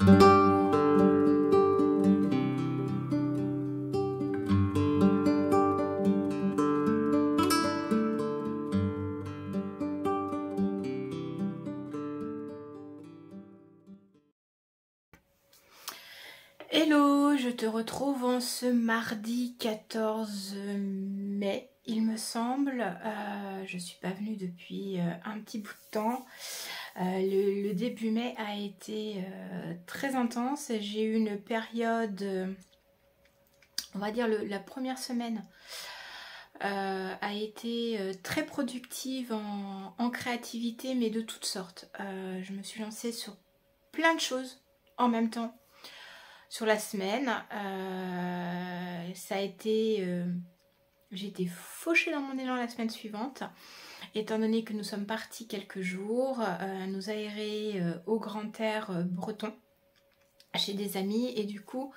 Hello, je te retrouve en ce mardi 14 mai, il me semble. Je suis pas venue depuis un petit bout de temps. Le début mai a été très intense. J'ai eu une période, on va dire la première semaine a été très productive en créativité, mais de toutes sortes. Je me suis lancée sur plein de choses en même temps. Sur la semaine, ça a été... j'ai été fauchée dans mon élan la semaine suivante, étant donné que nous sommes partis quelques jours, nous aérer au grand air breton, chez des amis, et du coup,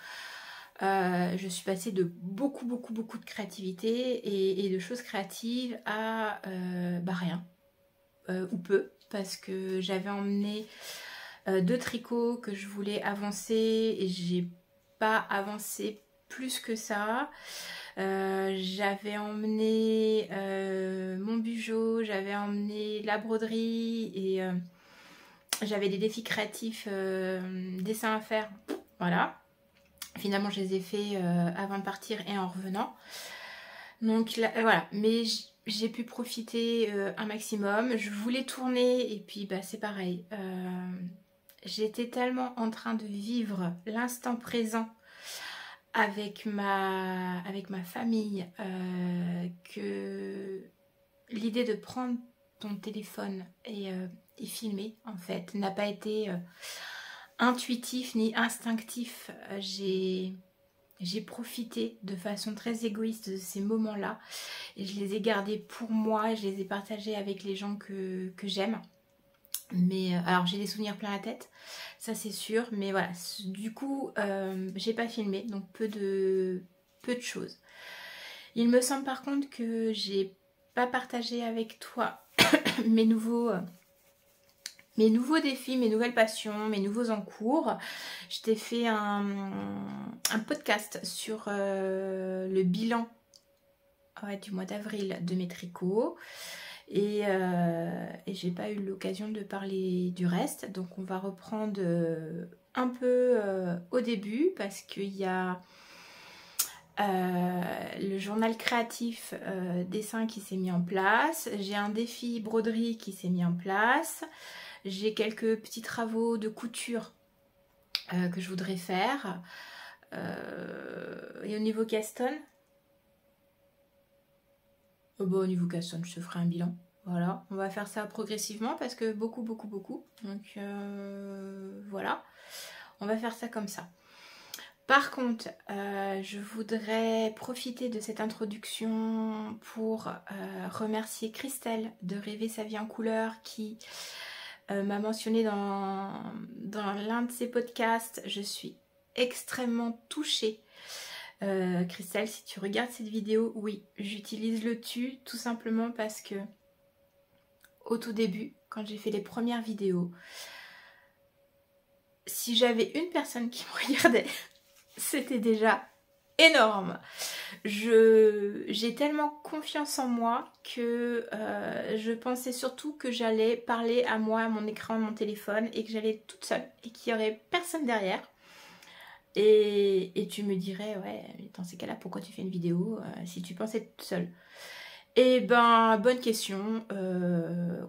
je suis passée de beaucoup de créativité et de choses créatives à rien, ou peu, parce que j'avais emmené... de tricot que je voulais avancer et j'ai pas avancé plus que ça. J'avais emmené mon bijou, j'avais emmené la broderie et j'avais des défis créatifs, dessins à faire. Voilà. Finalement, je les ai fait avant de partir et en revenant. Donc là, voilà, mais j'ai pu profiter un maximum. Je voulais tourner et puis bah, c'est pareil. J'étais tellement en train de vivre l'instant présent avec ma famille que l'idée de prendre ton téléphone et filmer en fait n'a pas été intuitif ni instinctif. J'ai profité de façon très égoïste de ces moments-là et je les ai gardés pour moi, je les ai partagés avec les gens que j'aime. Mais alors j'ai des souvenirs plein la tête, ça c'est sûr, mais voilà, du coup j'ai pas filmé, donc peu de choses. Il me semble par contre que j'ai pas partagé avec toi mes nouveaux défis, mes nouvelles passions, mes nouveaux en cours. Je t'ai fait un podcast sur le bilan du mois d'avril de mes tricots. Et j'ai pas eu l'occasion de parler du reste, donc on va reprendre un peu au début parce qu'il y a le journal créatif dessin qui s'est mis en place, j'ai un défi broderie qui s'est mis en place, j'ai quelques petits travaux de couture que je voudrais faire, et au niveau Caston, au niveau Caston, je te ferai un bilan. Voilà, on va faire ça progressivement parce que beaucoup. Donc voilà, on va faire ça comme ça. Par contre, je voudrais profiter de cette introduction pour remercier Christelle de Rêver sa vie en couleur qui m'a mentionné dans l'un de ses podcasts. Je suis extrêmement touchée. Christelle, si tu regardes cette vidéo, oui, j'utilise le tu tout simplement parce que au tout début, quand j'ai fait les premières vidéos, si j'avais une personne qui me regardait, c'était déjà énorme. J'ai tellement confiance en moi que je pensais surtout que j'allais parler à moi, à mon écran, à mon téléphone et que j'allais toute seule et qu'il n'y aurait personne derrière. Et tu me dirais, ouais, dans ces cas-là, pourquoi tu fais une vidéo si tu pensais toute seule? Eh ben, bonne question.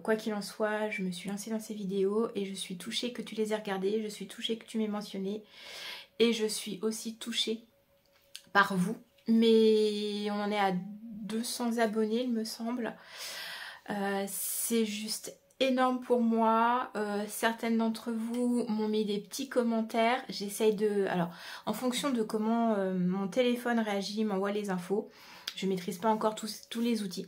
Quoi qu'il en soit, je me suis lancée dans ces vidéos et je suis touchée que tu les aies regardées, je suis touchée que tu m'aies mentionné et je suis aussi touchée par vous. Mais on en est à 200 abonnés, il me semble. C'est juste énorme pour moi. Certaines d'entre vous m'ont mis des petits commentaires. J'essaye de... Alors, en fonction de comment mon téléphone réagit, m'envoie les infos. Je ne maîtrise pas encore tous les outils.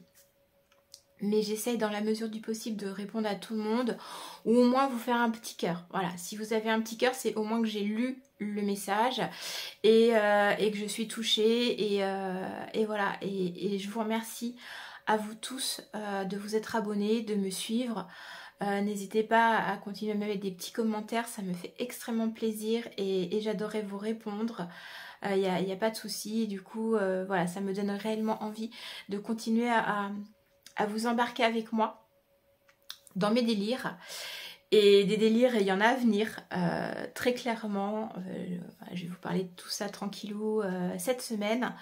Mais j'essaye dans la mesure du possible de répondre à tout le monde. Ou au moins vous faire un petit cœur. Voilà, si vous avez un petit cœur, c'est au moins que j'ai lu le message. Et que je suis touchée. Et voilà. Et je vous remercie à vous tous de vous être abonnés, de me suivre. N'hésitez pas à continuer à me mettre des petits commentaires, ça me fait extrêmement plaisir et j'adorerais vous répondre. Il n'y a pas de souci. Du coup, voilà, ça me donne réellement envie de continuer à vous embarquer avec moi dans mes délires. Et des délires, il y en a à venir, très clairement. Je vais vous parler de tout ça tranquillou cette semaine.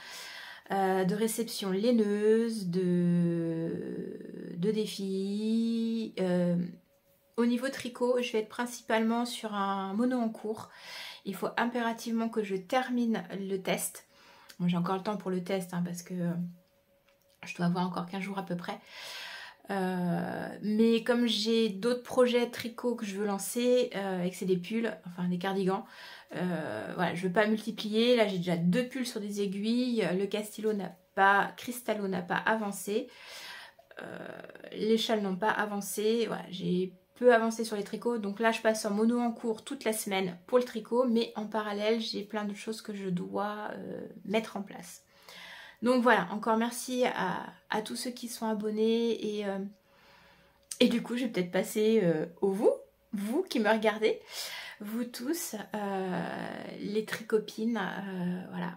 De réception laineuse, de défis. Au niveau tricot, je vais être principalement sur un mono en cours. Il faut impérativement que je termine le test. Bon, j'ai encore le temps pour le test hein, parce que je dois avoir encore 15 jours à peu près. Mais comme j'ai d'autres projets tricot que je veux lancer et que c'est des pulls, enfin des cardigans, voilà, je veux pas multiplier. Là j'ai déjà 2 pulls sur des aiguilles, le cristallo n'a pas avancé, les châles n'ont pas avancé, voilà, j'ai peu avancé sur les tricots, donc là je passe en mono en cours toute la semaine pour le tricot, mais en parallèle j'ai plein de choses que je dois mettre en place. Donc voilà, encore merci à tous ceux qui sont abonnés et du coup je vais peut-être passer au vous qui me regardez, vous tous, les tricopines, voilà,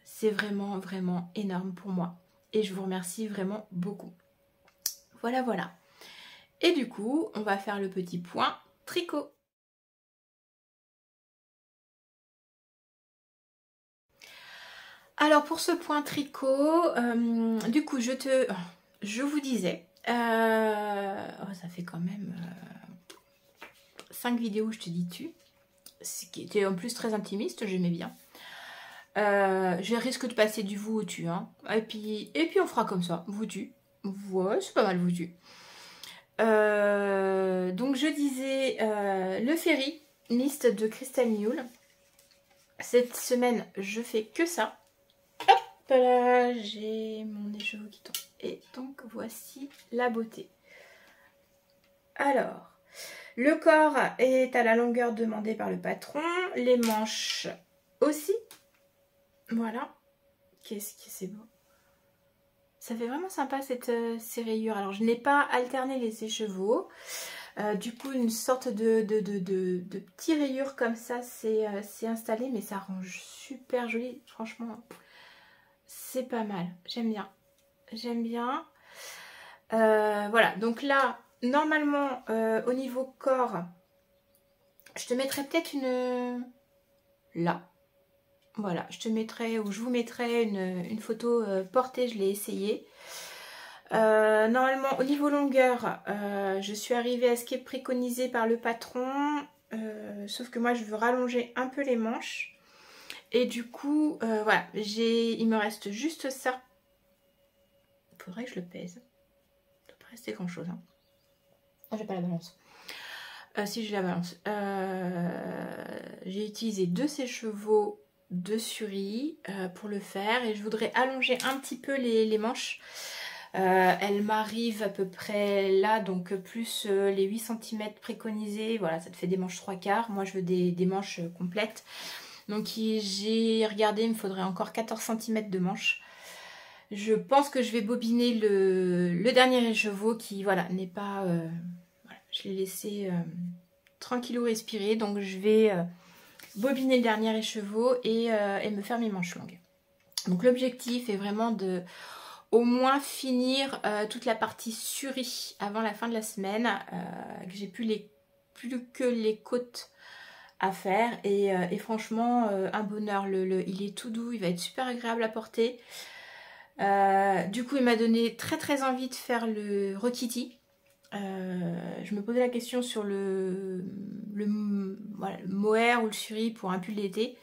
c'est vraiment vraiment énorme pour moi et je vous remercie vraiment beaucoup. Voilà voilà. Et du coup on va faire le petit point tricot. Alors pour ce point tricot, du coup je vous disais, ça fait quand même 5 vidéos je te dis tu, ce qui était en plus très intimiste, j'aimais bien. Je risque de passer du vous au tu, hein. et puis on fera comme ça, vous tu, ouais c'est pas mal vous tu. Donc je disais le Fairy Mist de Crystal Mule. Cette semaine je fais que ça. Voilà, j'ai mon écheveau qui tombe. Et donc, voici la beauté. Alors, le corps est à la longueur demandée par le patron. Les manches aussi. Voilà. Qu'est-ce que c'est beau. Ça fait vraiment sympa ces rayures. Alors, je n'ai pas alterné les écheveaux. Du coup, une sorte de petits rayures comme ça c'est installé. Mais ça rend super joli. Franchement... c'est pas mal, j'aime bien. J'aime bien. Voilà, donc là, normalement, au niveau corps, je te mettrai peut-être une... là. Voilà, je te mettrai, ou je vous mettrai une photo portée, je l'ai essayé. Normalement, au niveau longueur, je suis arrivée à ce qui est préconisé par le patron. Sauf que moi, je veux rallonger un peu les manches. Et du coup, voilà, il me reste juste ça. Il faudrait que je le pèse. Il doit pas rester grand chose. Hein. Oh, j'ai pas la balance. Si j'ai la balance. J'ai utilisé 2 sèche-chevaux de Suri pour le faire. Et je voudrais allonger un petit peu les manches. Elle m'arrive à peu près là, donc plus les 8 cm préconisés. Voilà, ça te fait des manches 3/4. Moi, je veux des manches complètes. Donc j'ai regardé, il me faudrait encore 14 cm de manche. Je pense que je vais bobiner le dernier écheveau qui, voilà, n'est pas... voilà, je l'ai laissé tranquillou respirer. Donc je vais bobiner le dernier écheveau et me faire mes manches longues. Donc l'objectif est vraiment de au moins finir toute la partie Suri avant la fin de la semaine. Que j'ai plus que les côtes à faire et franchement un bonheur, il est tout doux, il va être super agréable à porter. Du coup il m'a donné très envie de faire le Rokiti. Je me posais la question sur voilà, le mohair ou le suri pour un pull d'été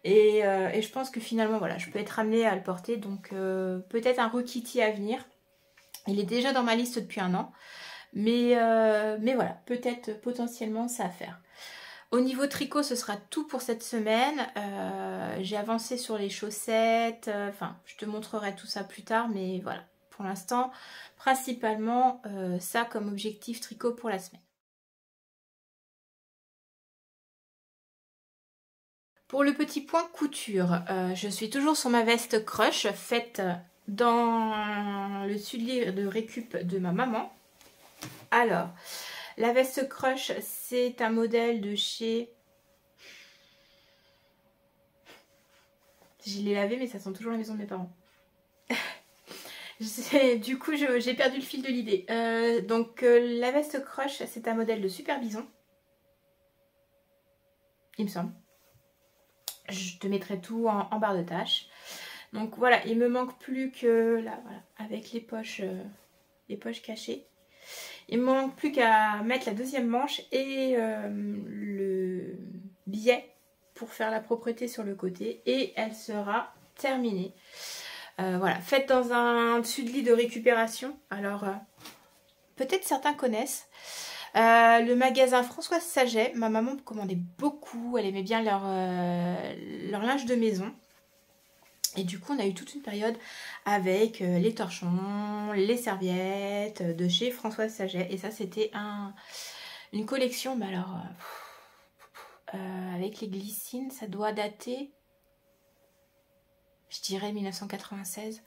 et je pense que finalement voilà, je peux être amenée à le porter, donc peut-être un Rokiti à venir. Il est déjà dans ma liste depuis un an, mais voilà, peut-être potentiellement ça à faire. Au niveau tricot, ce sera tout pour cette semaine. J'ai avancé sur les chaussettes. Enfin, je te montrerai tout ça plus tard. Mais voilà, pour l'instant, principalement ça comme objectif tricot pour la semaine. Pour le petit point couture, je suis toujours sur ma veste crush faite dans le sudlir de récup de ma maman. Alors, la veste crush, c'est un modèle de chez... Je l'ai lavé, mais ça sent toujours la maison de mes parents. Du coup, j'ai perdu le fil de l'idée. Donc, la veste crush, c'est un modèle de Super Bison. Il me semble. Je te mettrai tout en barre de tâches. Donc voilà, il me manque plus que là, voilà, avec les poches cachées. Il me manque plus qu'à mettre la deuxième manche et le biais pour faire la propreté sur le côté. Et elle sera terminée. Voilà, faite dans un dessus de lit de récupération. Alors, peut-être certains connaissent. Le magasin Françoise Saget, ma maman me commandait beaucoup, elle aimait bien leur linge de maison. Et du coup, on a eu toute une période avec les torchons, les serviettes de chez Françoise Saget. Et ça, c'était une collection, mais alors, avec les glycines, ça doit dater, je dirais 1996.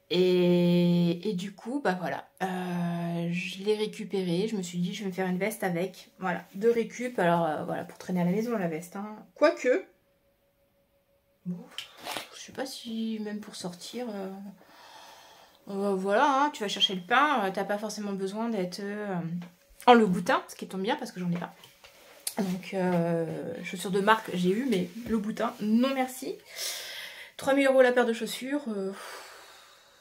Et du coup, bah voilà, je l'ai récupéré. Je me suis dit, je vais me faire une veste avec. Voilà, de récup. Alors, voilà, pour traîner à la maison, la veste. Hein. Quoique, bon, je sais pas si même pour sortir... voilà, hein, tu vas chercher le pain. T'as pas forcément besoin d'être en Louboutin, ce qui tombe bien parce que j'en ai pas. Donc, chaussures de marque, j'ai eu, mais Louboutin, non merci. 3000 € la paire de chaussures...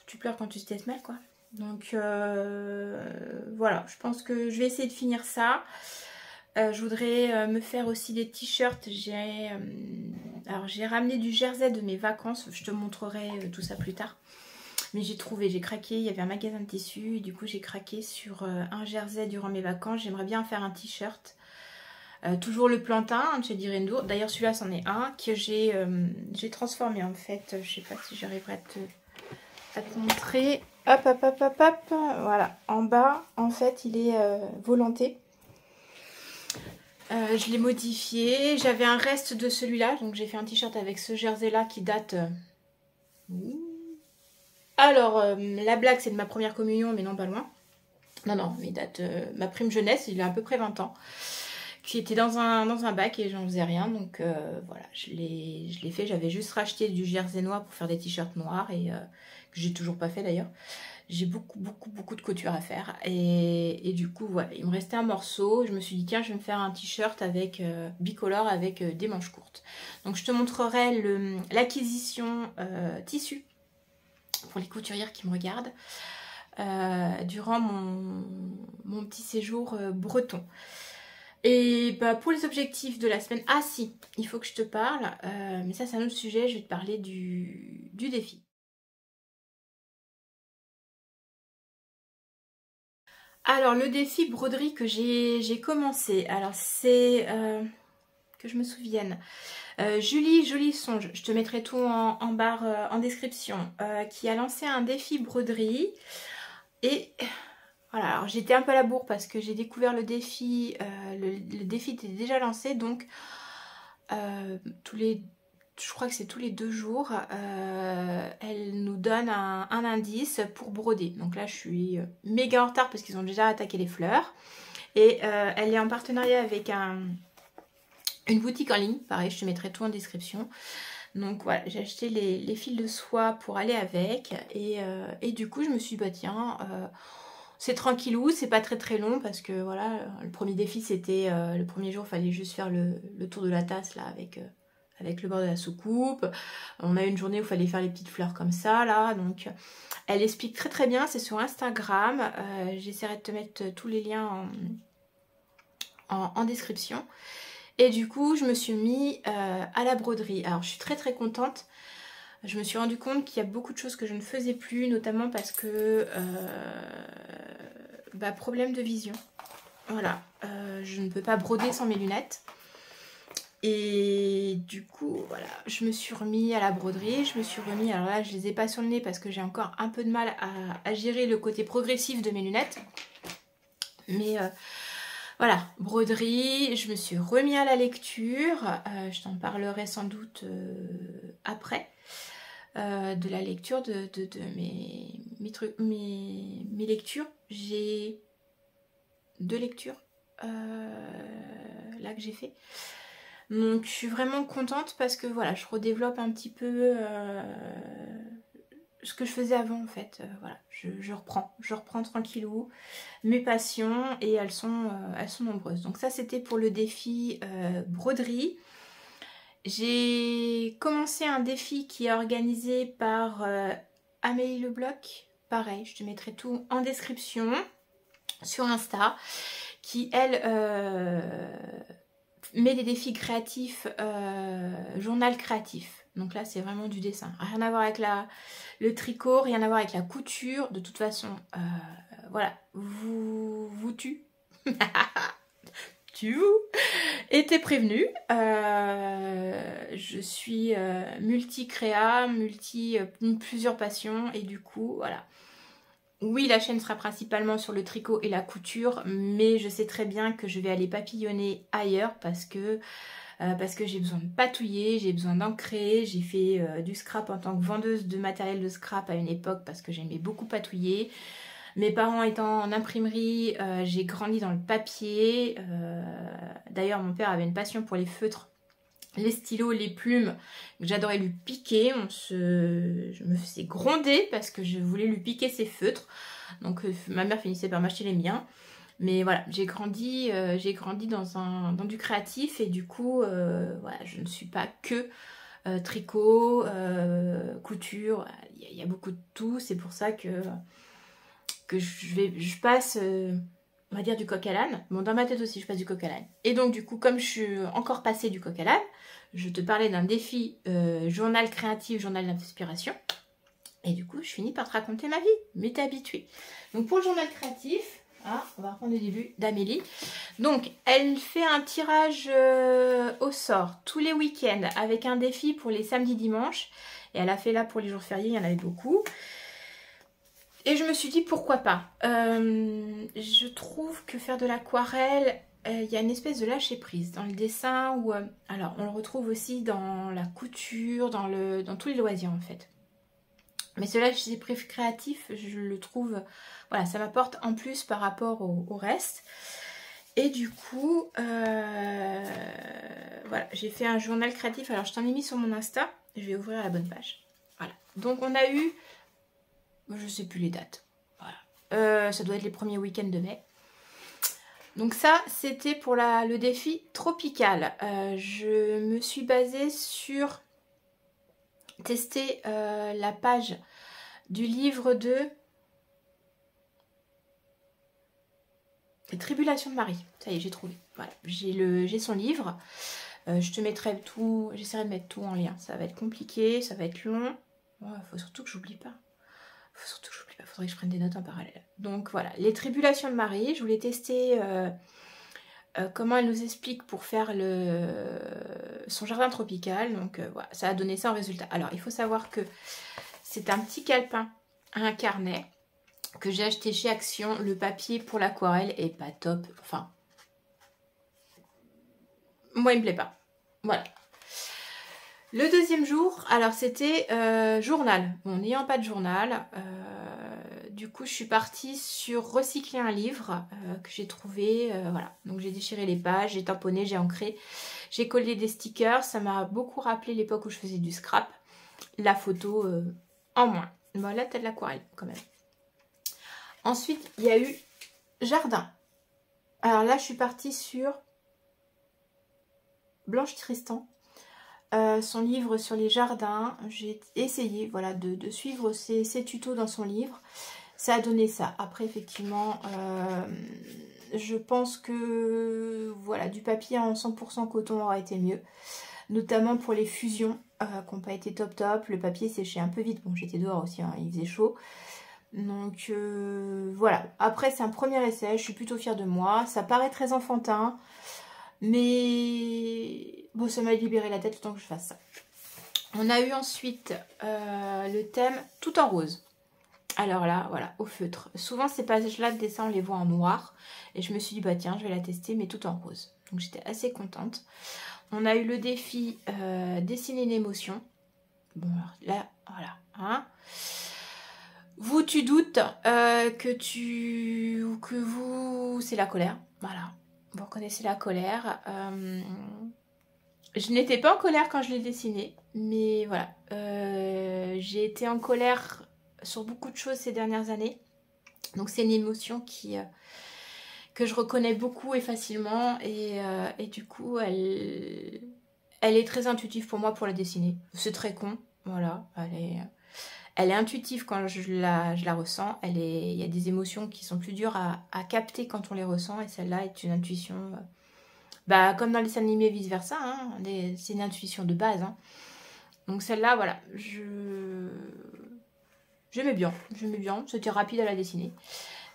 tu pleures quand tu te laisses mal, quoi. Donc voilà, je pense que je vais essayer de finir ça. Je voudrais me faire aussi des t-shirts. Alors j'ai ramené du jersey de mes vacances. Je te montrerai tout ça plus tard. Mais j'ai craqué. Il y avait un magasin de tissus. Et du coup j'ai craqué sur un jersey durant mes vacances. J'aimerais bien faire un t-shirt. Toujours le plantain de chez Direndo. D'ailleurs celui-là c'en est un que j'ai transformé en fait. Je sais pas si j'arriverai à te montrer. Hop, hop, hop, hop, hop. Voilà. En bas, en fait, il est volanté. Je l'ai modifié. J'avais un reste de celui-là. Donc, j'ai fait un t-shirt avec ce jersey-là qui date... Alors, la blague, c'est de ma première communion, mais non, pas loin. Non, mais il date... ma prime jeunesse, il a à peu près 20 ans. Qui était dans un bac et j'en faisais rien. Donc, voilà, je l'ai fait. J'avais juste racheté du jersey noir pour faire des t-shirts noirs et... que j'ai toujours pas fait d'ailleurs. J'ai beaucoup de couture à faire. Et du coup, voilà, il me restait un morceau. Je me suis dit, tiens, je vais me faire un t-shirt avec bicolore avec des manches courtes. Donc, je te montrerai l'acquisition tissu pour les couturières qui me regardent durant mon petit séjour breton. Et bah, pour les objectifs de la semaine... Ah si, il faut que je te parle. Mais ça, c'est un autre sujet. Je vais te parler du défi. Alors, le défi broderie que j'ai commencé, alors c'est, que je me souvienne, Julie Jolie Songe, je te mettrai tout en barre en description, qui a lancé un défi broderie. Et voilà, alors j'étais un peu à la bourre parce que j'ai découvert le défi, le défi était déjà lancé, donc je crois que c'est tous les 2 jours, elle nous donne un indice pour broder. Donc là, je suis méga en retard parce qu'ils ont déjà attaqué les fleurs. Et elle est en partenariat avec une boutique en ligne. Pareil, je te mettrai tout en description. Donc voilà, j'ai acheté les fils de soie pour aller avec. Et du coup, je me suis dit, bah tiens... c'est tranquillou, c'est pas très long parce que voilà, le premier défi c'était le premier jour, il fallait juste faire le tour de la tasse là avec le bord de la soucoupe. On a eu une journée où il fallait faire les petites fleurs comme ça là, donc elle explique très bien, c'est sur Instagram. J'essaierai de te mettre tous les liens en description. Et du coup je me suis mis à la broderie. Alors je suis très contente. Je me suis rendu compte qu'il y a beaucoup de choses que je ne faisais plus, notamment parce que problème de vision. Voilà, je ne peux pas broder sans mes lunettes. Et du coup, voilà, je me suis remis à la broderie. Je me suis remis, alors là, je les ai pas sur le nez parce que j'ai encore un peu de mal à gérer le côté progressif de mes lunettes. Mais voilà, broderie, je me suis remis à la lecture. Je t'en parlerai sans doute après. De la lecture de mes lectures. J'ai 2 lectures là que j'ai fait. Donc je suis vraiment contente parce que voilà, je redéveloppe un petit peu ce que je faisais avant en fait. Voilà, je reprends tranquillou mes passions et elles sont nombreuses. Donc ça c'était pour le défi broderie. J'ai commencé un défi qui est organisé par Amélie Lebloc. Pareil, je te mettrai tout en description sur Insta. Qui elle met des défis créatifs, journal créatif. Donc là c'est vraiment du dessin. Rien à voir avec le tricot, rien à voir avec la couture. De toute façon, voilà, vous tu. Tu étais prévenu. Je suis multi-créa, plusieurs passions et du coup, voilà. Oui, la chaîne sera principalement sur le tricot et la couture, mais je sais très bien que je vais aller papillonner ailleurs parce que j'ai besoin de patouiller, j'ai besoin d'ancrer. J'ai fait du scrap en tant que vendeuse de matériel de scrap à une époque parce que j'aimais beaucoup patouiller. Mes parents étant en imprimerie, j'ai grandi dans le papier. D'ailleurs, mon père avait une passion pour les feutres, les stylos, les plumes. J'adorais lui piquer. Je me faisais gronder parce que je voulais lui piquer ses feutres. Donc ma mère finissait par m'acheter les miens. Mais voilà, j'ai grandi dans du créatif et du coup, voilà, je ne suis pas que tricot, couture. Il y a beaucoup de tout. C'est pour ça que je passe, on va dire, du coq à l'âne. Bon, dans ma tête aussi, je passe du coq à l'âne. Et donc, du coup, comme je suis encore passée du coq à l'âne, je te parlais d'un défi journal créatif, journal d'inspiration. Et du coup, je finis par te raconter ma vie. Mais t'es habitué. Donc, pour le journal créatif, hein, on va reprendre le début d'Amélie. Donc, elle fait un tirage au sort tous les week-ends avec un défi pour les samedis, dimanches. Et elle a fait là pour les jours fériés, il y en avait beaucoup. Et je me suis dit pourquoi pas. Je trouve que faire de l'aquarelle, il y a une espèce de lâcher prise dans le dessin. Alors on le retrouve aussi dans la couture, dans tous les loisirs en fait. Mais ce lâcher prise créatif, je le trouve, voilà, ça m'apporte en plus par rapport au reste. Et du coup, voilà, j'ai fait un journal créatif. Alors je t'en ai mis sur mon Insta, je vais ouvrir la bonne page. Voilà, donc on a eu... Je sais plus les dates. Voilà. Ça doit être les premiers week-ends de mai. Donc ça, c'était pour le défi tropical. Je me suis basée sur tester la page du livre de Les Tribulations de Marie. Ça y est, j'ai trouvé. Voilà, j'ai son livre. Je te mettrai tout. J'essaierai de mettre tout en lien. Ça va être compliqué, ça va être long. Il faut surtout que j'oublie pas. Faudrait que je prenne des notes en parallèle. Donc voilà, Les Tribulations de Marie. Je voulais tester comment elle nous explique pour faire son jardin tropical. Donc voilà, ça a donné ça en résultat. Alors il faut savoir que c'est un petit calepin, un carnet que j'ai acheté chez Action. Le papier pour l'aquarelle est pas top. Enfin, moi il me plaît pas. Voilà. Le deuxième jour, alors c'était journal. Bon, n'ayant pas de journal, du coup je suis partie sur recycler un livre que j'ai trouvé. Voilà, donc j'ai déchiré les pages, j'ai tamponné, j'ai ancré, j'ai collé des stickers. Ça m'a beaucoup rappelé l'époque où je faisais du scrap. La photo en moins. Bon, là t'as de l'aquarelle quand même. Ensuite, il y a eu jardin. Alors là, je suis partie sur Blanche Tristan. Son livre sur les jardins. J'ai essayé, voilà, de suivre ses tutos dans son livre. Ça a donné ça. Après, effectivement, je pense que voilà, du papier en 100% coton aurait été mieux. Notamment pour les fusions qui n'ont pas été top. Le papier séchait un peu vite. Bon, j'étais dehors aussi, hein, il faisait chaud. Donc voilà. Après, c'est un premier essai. Je suis plutôt fière de moi. Ça paraît très enfantin. Mais bon, ça m'a libéré la tête le temps que je fasse ça. On a eu ensuite le thème tout en rose. Alors là, voilà, au feutre. Souvent, ces pages-là de dessin, on les voit en noir. Et je me suis dit, bah tiens, je vais la tester, mais tout en rose. Donc j'étais assez contente. On a eu le défi dessiner une émotion. Bon, alors, là, voilà. Hein. Vous, tu doutes que vous... C'est la colère, voilà. Vous reconnaissez la colère. Je n'étais pas en colère quand je l'ai dessiné, mais voilà. J'ai été en colère sur beaucoup de choses ces dernières années. Donc c'est une émotion que je reconnais beaucoup et facilement. Et du coup, elle est très intuitive pour moi pour la dessiner. C'est très con, voilà. Elle est intuitive quand je la ressens. Il y a des émotions qui sont plus dures à capter quand on les ressent. Et celle-là est une intuition... bah, comme dans les dessins animés, vice-versa. Hein, c'est une intuition de base. Hein. Donc celle-là, voilà. J'aimais bien. C'était rapide à la dessiner.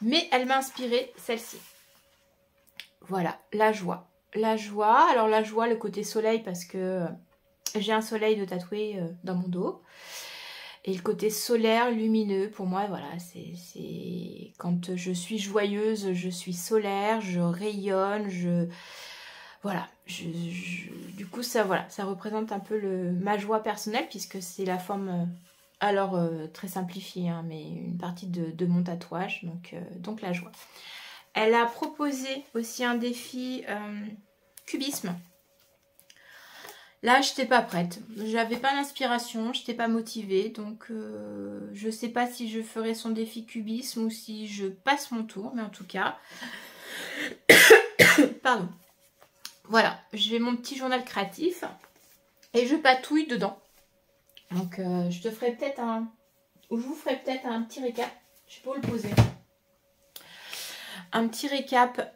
Mais elle m'a inspiré celle-ci. Voilà, la joie. La joie. Alors la joie, le côté soleil, parce que j'ai un soleil de tatoué dans mon dos. Et le côté solaire, lumineux, pour moi, voilà, c'est quand je suis joyeuse, je suis solaire, je rayonne, voilà, du coup, ça, voilà, ça représente un peu ma joie personnelle, puisque c'est la forme, alors très simplifiée, hein, mais une partie de mon tatouage, donc la joie. Elle a proposé aussi un défi cubisme. Là, je n'étais pas prête. J'avais pas l'inspiration, je n'étais pas motivée. Donc, je ne sais pas si je ferai son défi cubisme ou si je passe mon tour. Mais en tout cas, pardon. Voilà, j'ai mon petit journal créatif et je patouille dedans. Donc, je te ferai peut-être je vous ferai peut-être un petit récap. Je peux le poser. Un petit récap.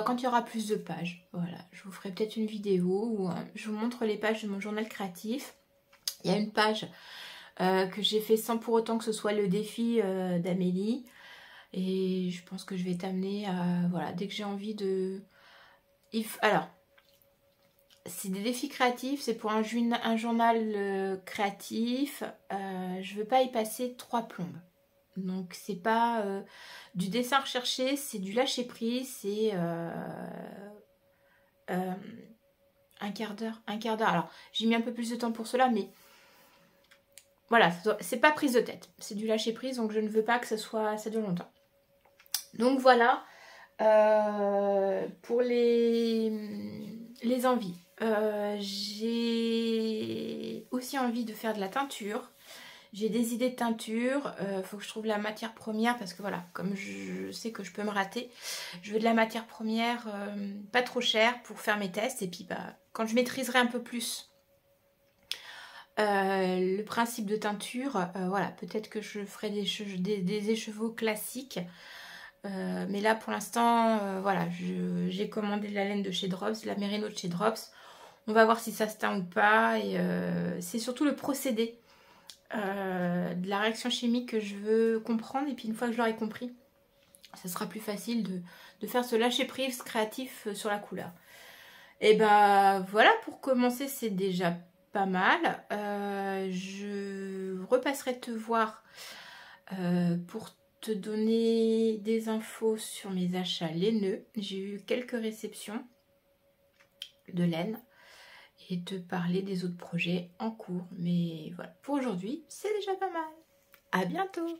Quand il y aura plus de pages, voilà, je vous ferai peut-être une vidéo où je vous montre les pages de mon journal créatif. Il y a une page que j'ai fait sans pour autant que ce soit le défi d'Amélie. Et je pense que je vais t'amener à... Voilà, dès que j'ai envie de... Alors, c'est des défis créatifs, c'est pour un journal créatif. Je ne veux pas y passer 3 plombes. Donc c'est pas du dessin recherché, c'est du lâcher prise, c'est un quart d'heure. Alors j'ai mis un peu plus de temps pour cela, mais voilà, c'est pas prise de tête, c'est du lâcher prise, donc je ne veux pas que ça dure longtemps. Donc voilà pour les envies. J'ai aussi envie de faire de la teinture. J'ai des idées de teinture, faut que je trouve la matière première parce que voilà, comme je sais que je peux me rater, je veux de la matière première pas trop chère pour faire mes tests. Et puis quand je maîtriserai un peu plus le principe de teinture, voilà, peut-être que je ferai des écheveaux classiques. Mais là pour l'instant, voilà, j'ai commandé de la laine de chez Drops, de la Merino de chez Drops. On va voir si ça se teint ou pas. Et c'est surtout le procédé. De la réaction chimique que je veux comprendre, et puis une fois que je l'aurai compris, ça sera plus facile de faire ce lâcher prise créatif sur la couleur. Et voilà, pour commencer, c'est déjà pas mal. Je repasserai te voir pour te donner des infos sur mes achats laineux. J'ai eu quelques réceptions de laine et te parler des autres projets en cours. Mais voilà, pour aujourd'hui, c'est déjà pas mal. À bientôt!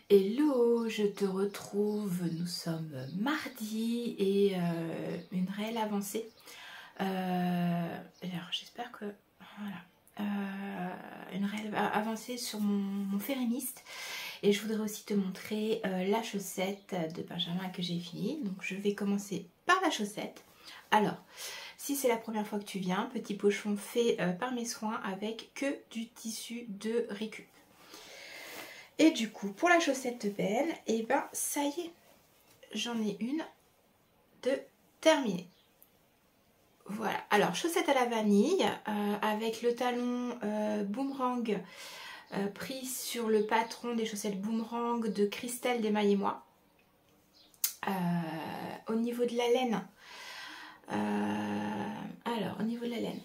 Hello, je te retrouve, nous sommes mardi et une réelle avancée. Alors j'espère que... Voilà. Une réelle avancée sur mon fériniste. Et je voudrais aussi te montrer la chaussette de Benjamin que j'ai fini. Donc je vais commencer par la chaussette. Alors, si c'est la première fois que tu viens, petit pochon fait par mes soins avec que du tissu de récup. Et du coup, pour la chaussette de Ben, et ça y est, j'en ai une de terminée. Voilà, alors chaussette à la vanille avec le talon boomerang pris sur le patron des chaussettes boomerang de Christelle d'Emaille et moi. Au niveau de la laine, alors au niveau de la laine,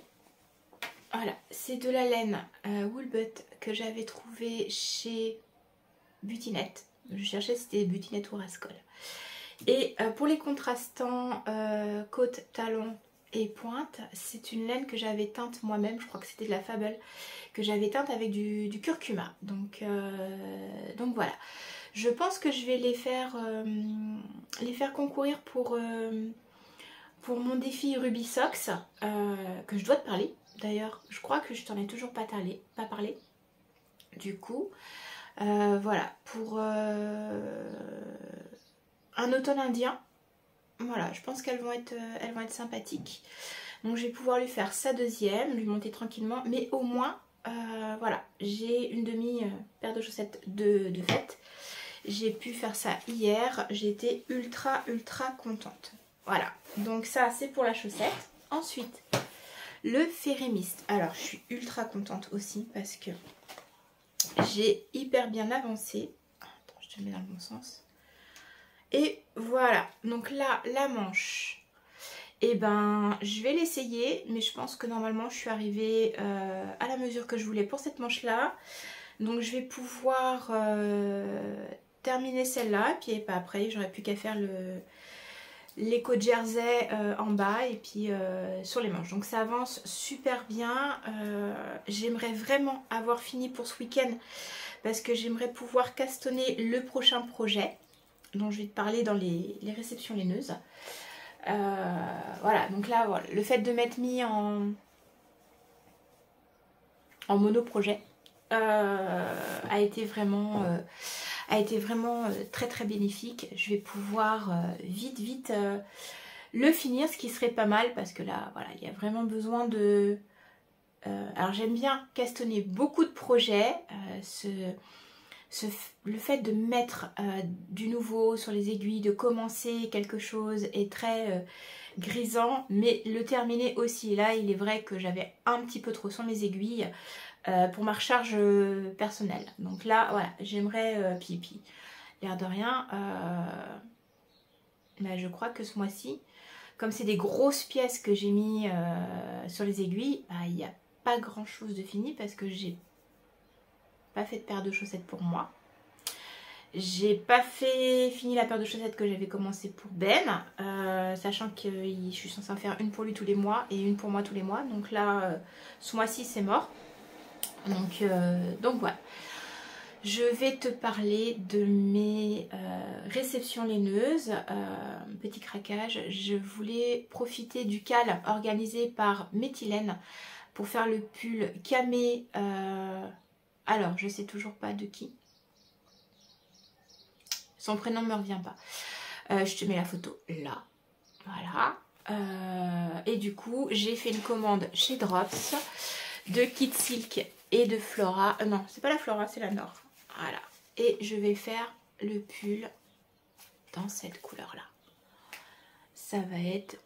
voilà, c'est de la laine Woolbutt que j'avais trouvé chez Butinette. Je cherchais si c'était Butinette ou Rascol. Et pour les contrastants côte, talon et pointe, c'est une laine que j'avais teinte moi-même. Je crois que c'était de la Fable que j'avais teinte avec du curcuma. Donc voilà. Je pense que je vais les faire concourir pour mon défi Ruby Socks, que je dois te parler. D'ailleurs, je crois que je t'en ai toujours pas parlé. Du coup, voilà, pour un automne indien. Voilà, je pense qu'elles vont être sympathiques. Donc je vais pouvoir lui faire sa deuxième, lui monter tranquillement. Mais au moins, voilà, j'ai une demi-paire de chaussettes de fête. J'ai pu faire ça hier. J'étais ultra contente. Voilà, donc ça c'est pour la chaussette. Ensuite, le Férémiste. Alors je suis ultra contente aussi parce que j'ai hyper bien avancé. Attends, je te le mets dans le bon sens. Et voilà, donc là, la manche, et ben je vais l'essayer, mais je pense que normalement je suis arrivée à la mesure que je voulais pour cette manche là. Donc je vais pouvoir terminer celle-là, puis après j'aurais plus qu'à faire l'éco jersey en bas et puis sur les manches. Donc ça avance super bien. J'aimerais vraiment avoir fini pour ce week-end parce que j'aimerais pouvoir castonner le prochain projet dont je vais te parler dans les réceptions laineuses. Voilà, donc là, voilà, le fait de m'être mis en mono-projet a été vraiment très bénéfique. Je vais pouvoir vite le finir, ce qui serait pas mal parce que là, voilà, il y a vraiment besoin de... alors j'aime bien castonner beaucoup de projets, le fait de mettre du nouveau sur les aiguilles, de commencer quelque chose est très grisant, mais le terminer aussi. Là, il est vrai que j'avais un petit peu trop sur mes aiguilles pour ma recharge personnelle. Donc là, voilà, j'aimerais pipi. L'air de rien, bah, je crois que ce mois-ci, comme c'est des grosses pièces que j'ai mis sur les aiguilles, bah, il n'y a pas grand-chose de fini parce que j'ai pas fait de paire de chaussettes pour moi. J'ai pas fini la paire de chaussettes que j'avais commencé pour Ben, sachant que je suis censée en faire une pour lui tous les mois et une pour moi tous les mois. Donc là, ce mois-ci, c'est mort. Donc voilà. Je vais te parler de mes réceptions laineuses. Petit craquage, je voulais profiter du cal organisé par Méthylène pour faire le pull camé. Alors, je sais toujours pas de qui. Son prénom ne me revient pas. Je te mets la photo là. Voilà. Et du coup, j'ai fait une commande chez Drops de Kit Silk et de Flora. Non, c'est pas la Flora, c'est la Nord. Voilà. Et je vais faire le pull dans cette couleur-là. Ça va être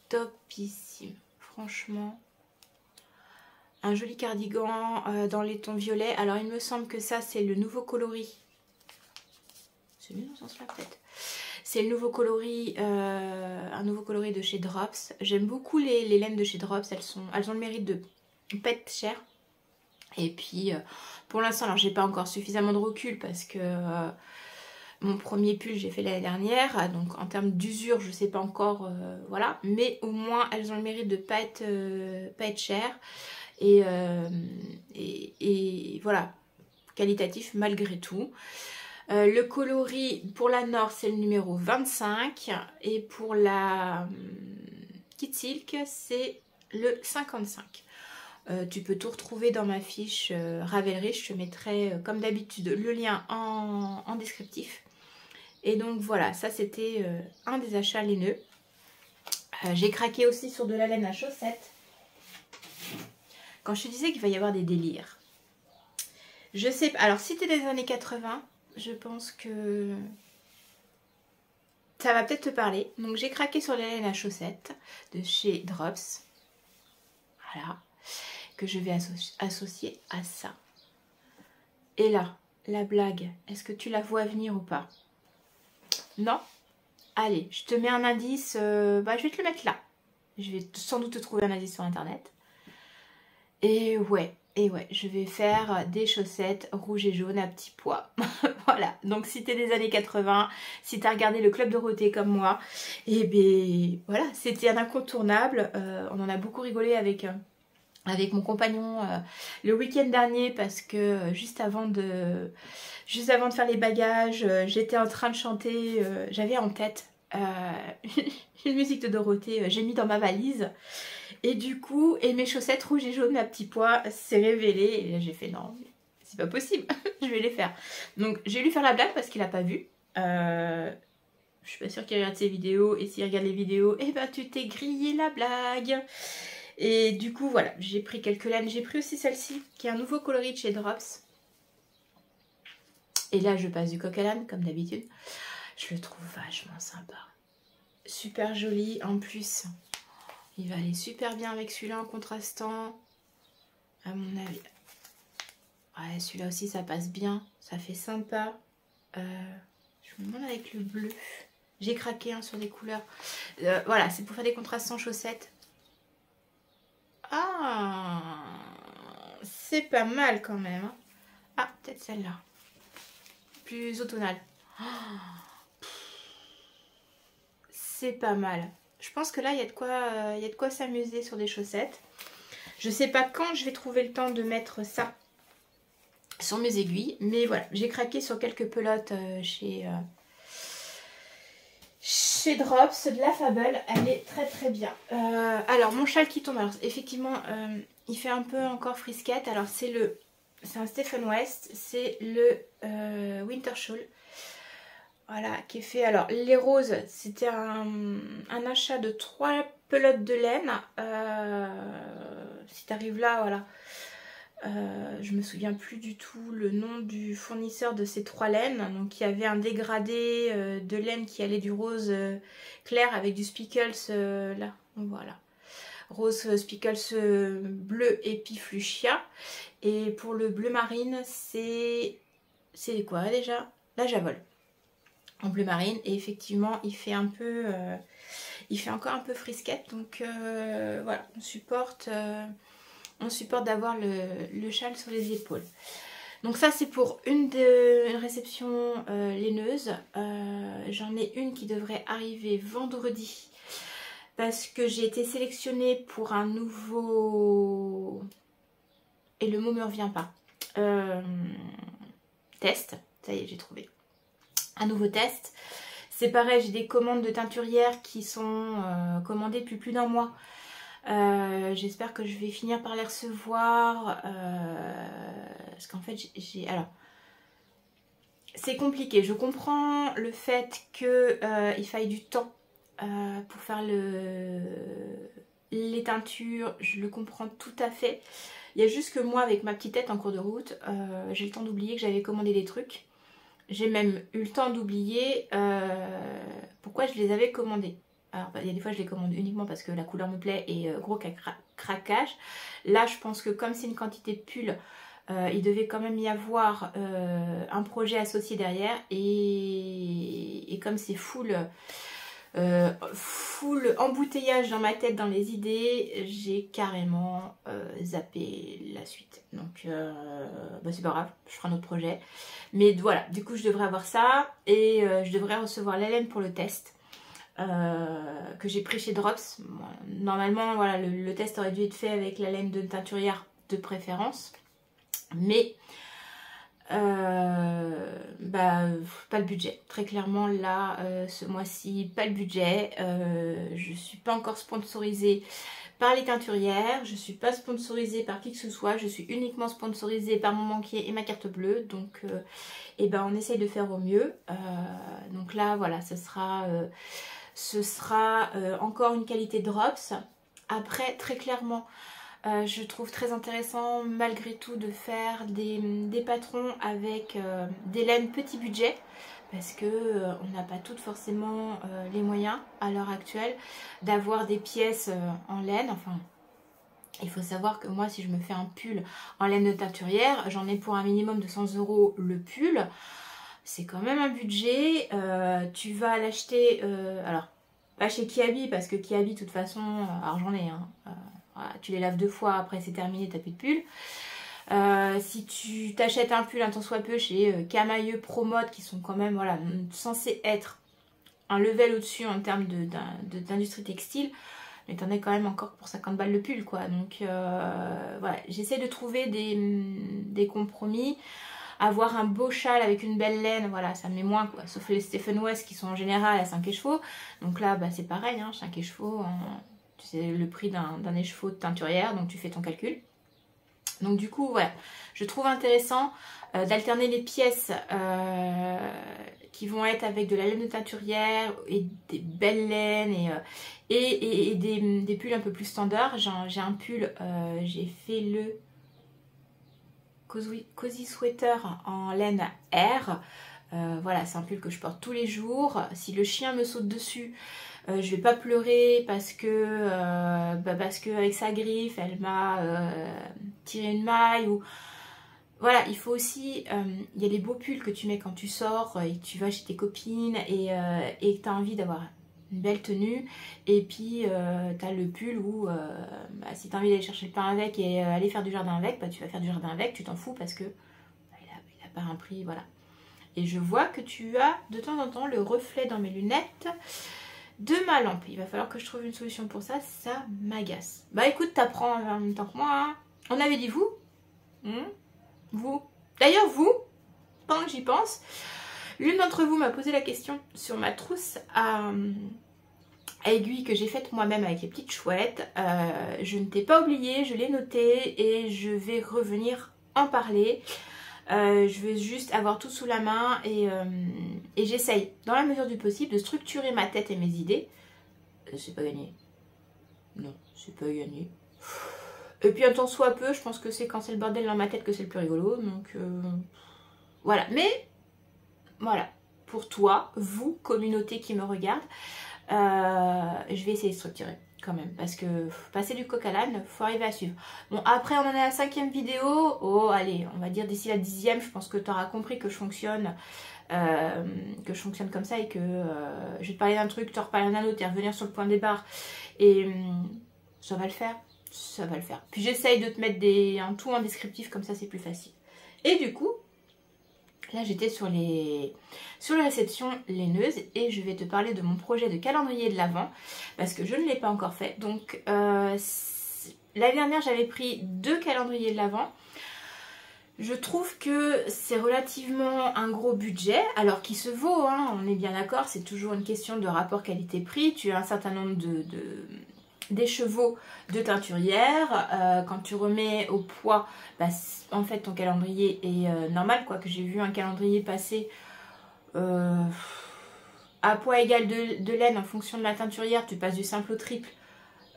topissime. Franchement. Un joli cardigan dans les tons violets. Alors, il me semble que ça, c'est le nouveau coloris. C'est mieux dans ce sens-là, peut-être. C'est le nouveau coloris, un nouveau coloris de chez Drops. J'aime beaucoup les laines de chez Drops. Elles ont le mérite de pas être chères. Et puis, pour l'instant, alors j'ai pas encore suffisamment de recul parce que mon premier pull, j'ai fait l'année dernière. Donc, en termes d'usure, je sais pas encore, voilà. Mais au moins, elles ont le mérite de pas être chères. Et voilà, qualitatif malgré tout. Le coloris pour la Nord, c'est le numéro 25. Et pour la Kit Silk, c'est le 55. Tu peux tout retrouver dans ma fiche Ravelry. Je te mettrai, comme d'habitude, le lien en descriptif. Et donc voilà, ça c'était un des achats laineux. J'ai craqué aussi sur de la laine à chaussettes. Quand je te disais qu'il va y avoir des délires. Je sais pas. Alors, si tu es des années 80, je pense que ça va peut-être te parler. Donc, j'ai craqué sur la laine à chaussettes de chez Drops. Voilà. Que je vais associer à ça. Et là, la blague, est-ce que tu la vois venir ou pas? Non? Allez, je te mets un indice. Bah, je vais te le mettre là. Je vais sans doute te trouver un indice sur internet. Et ouais, je vais faire des chaussettes rouges et jaunes à petits pois. Voilà, donc si t'es des années 80, si t'as regardé le Club Dorothée comme moi, et ben voilà, c'était un incontournable. On en a beaucoup rigolé avec mon compagnon le week-end dernier parce que juste avant de faire les bagages, j'étais en train de chanter, j'avais en tête une musique de Dorothée, j'ai mis dans ma valise. Et du coup, mes chaussettes rouges et jaunes à petits pois s'est révélé. Et là, j'ai fait non, c'est pas possible, je vais les faire. Donc, je vais lui faire la blague parce qu'il a pas vu. Je suis pas sûre qu'il regarde ses vidéos. Et s'il regarde les vidéos, eh ben, tu t'es grillé la blague. Et du coup, voilà, j'ai pris quelques laines. J'ai pris aussi celle-ci, qui est un nouveau coloris de chez Drops. Et là, je passe du coq à l'âne, comme d'habitude. Je le trouve vachement sympa. Super joli, en plus. Il va aller super bien avec celui-là en contrastant, à mon avis. Ouais, celui-là aussi, ça passe bien. Ça fait sympa. Je me demande avec le bleu. J'ai craqué hein, sur des couleurs. Voilà, c'est pour faire des contrastes sans chaussettes. Ah, c'est pas mal quand même. Hein. Ah, peut-être celle-là. Plus automnale. Oh, c'est pas mal. Je pense que là, il y a de quoi s'amuser sur des chaussettes. Je sais pas quand je vais trouver le temps de mettre ça sur mes aiguilles. Mais voilà, j'ai craqué sur quelques pelotes chez Drops de la Fable. Elle est très très bien. Alors, mon châle qui tombe. Alors, effectivement, il fait un peu encore frisquette. Alors, c'est un Stephen West. C'est le Winter Shawl. Voilà, qui est fait. Alors, les roses, c'était un achat de 3 pelotes de laine. Si tu arrives là, voilà. Je me souviens plus du tout le nom du fournisseur de ces 3 laines. Donc, il y avait un dégradé de laine qui allait du rose clair avec du spickles là. Donc, voilà. Rose, spickles bleu et puis fuchsia. Et pour le bleu marine, c'est quoi déjà? La Javol. En bleu marine, et effectivement il fait un peu il fait encore un peu frisquette, donc voilà, on supporte d'avoir le châle sur les épaules. Donc ça c'est pour une réception laineuse. J'en ai une qui devrait arriver vendredi parce que j'ai été sélectionnée pour un nouveau, et le mot me revient pas, test. Ça y est, j'ai trouvé un nouveau test. C'est pareil, j'ai des commandes de teinturières qui sont commandées depuis plus d'un mois. J'espère que je vais finir par les recevoir. Parce qu'en fait, alors, c'est compliqué. Je comprends le fait qu'il faille du temps pour faire les teintures. Je le comprends tout à fait. Il y a juste que moi, avec ma petite tête en cours de route, j'ai le temps d'oublier que j'avais commandé des trucs. J'ai même eu le temps d'oublier pourquoi je les avais commandés. Alors, il y a des fois, je les commande uniquement parce que la couleur me plaît et gros craquage. Là, je pense que comme c'est une quantité de pull, il devait quand même y avoir un projet associé derrière. Et comme c'est full embouteillage dans ma tête, dans les idées, j'ai carrément zappé la suite. Donc bah c'est pas grave, je ferai un autre projet. Mais voilà, du coup je devrais avoir ça et je devrais recevoir la laine pour le test que j'ai pris chez Drops. Bon, normalement voilà, le test aurait dû être fait avec la laine de teinturière de préférence. Mais bah pas le budget, très clairement là ce mois-ci pas le budget. Je suis pas encore sponsorisée par les teinturières, je suis pas sponsorisée par qui que ce soit, je suis uniquement sponsorisée par mon banquier et ma carte bleue, donc et ben on essaye de faire au mieux. Donc là voilà, ce sera encore une qualité Drops. Après très clairement je trouve très intéressant malgré tout de faire des patrons avec des laines petit budget parce que on n'a pas toutes forcément les moyens à l'heure actuelle d'avoir des pièces en laine. Enfin, il faut savoir que moi si je me fais un pull en laine de teinturière, j'en ai pour un minimum de 100 € le pull. c'est quand même un budget. Tu vas l'acheter, alors pas chez Kiabi parce que Kiabi de toute façon, alors j'en ai, hein, voilà, tu les laves 2 fois, après c'est terminé, t'as plus de pull. Si tu t'achètes un pull un tant soit peu chez Camailleux, Promode, qui sont quand même voilà, censés être un level au-dessus en termes d'industrie textile, mais t'en as quand même encore pour 50 balles le pull quoi. Donc voilà, j'essaie de trouver des compromis. Avoir un beau châle avec une belle laine, voilà, ça me met moins quoi. Sauf les Stephen West qui sont en général à 5 échevaux. Donc là, bah, c'est pareil, hein, 5 échevaux, tu sais le prix d'un écheveau de teinturière, donc tu fais ton calcul. Donc du coup, voilà, je trouve intéressant d'alterner les pièces qui vont être avec de la laine de teinturière et des belles laines et des pulls un peu plus standards. J'ai un pull, j'ai fait le Cozy Sweater en laine R. Voilà, c'est un pull que je porte tous les jours. Si le chien me saute dessus, je vais pas pleurer parce que avec sa griffe, elle m'a tiré une maille ou voilà, il faut aussi, il y a les beaux pulls que tu mets quand tu sors et que tu vas chez tes copines et que tu as envie d'avoir une belle tenue. Et puis tu as le pull où si tu as envie d'aller chercher le pain avec et aller faire du jardin avec, bah, tu vas faire du jardin avec, tu t'en fous parce que bah, il a pas un prix, voilà. Et je vois que tu as de temps en temps le reflet dans mes lunettes de ma lampe. Il va falloir que je trouve une solution pour ça, ça m'agace. Bah écoute, t'apprends en même temps que moi. Hein. On avait dit vous vous. D'ailleurs vous, pendant que j'y pense, l'une d'entre vous m'a posé la question sur ma trousse à aiguilles que j'ai faite moi-même avec les petites chouettes. Je ne t'ai pas oublié, je l'ai noté et je vais revenir en parler. Je veux juste avoir tout sous la main et j'essaye dans la mesure du possible de structurer ma tête et mes idées. C'est pas gagné. Non, c'est pas gagné. Et puis un temps soit peu, je pense que c'est quand c'est le bordel dans ma tête que c'est le plus rigolo. Donc voilà. Mais voilà, pour toi, vous, communauté qui me regarde, je vais essayer de structurer quand même. Parce que passer du coq à l'âne, faut arriver à suivre. Bon, après on en est à la 5e vidéo. Oh, allez, on va dire d'ici la 10e, je pense que tu auras compris que je fonctionne. Comme ça et que je vais te parler d'un truc, te reparler d'un autre et revenir sur le point de départ. Et ça va le faire. Ça va le faire. Puis j'essaye de te mettre un tout en descriptif, comme ça c'est plus facile. Et du coup, là j'étais sur les réceptions laineuses et je vais te parler de mon projet de calendrier de l'Avent parce que je ne l'ai pas encore fait. Donc l'année dernière j'avais pris 2 calendriers de l'Avent. Je trouve que c'est relativement un gros budget, alors qu'il se vaut, hein, on est bien d'accord, c'est toujours une question de rapport qualité-prix. Tu as un certain nombre d'écheveaux de teinturière. Quand tu remets au poids, bah, en fait ton calendrier est normal, quoi. Que j'ai vu un calendrier passer à poids égal de laine en fonction de la teinturière, tu passes du simple au triple.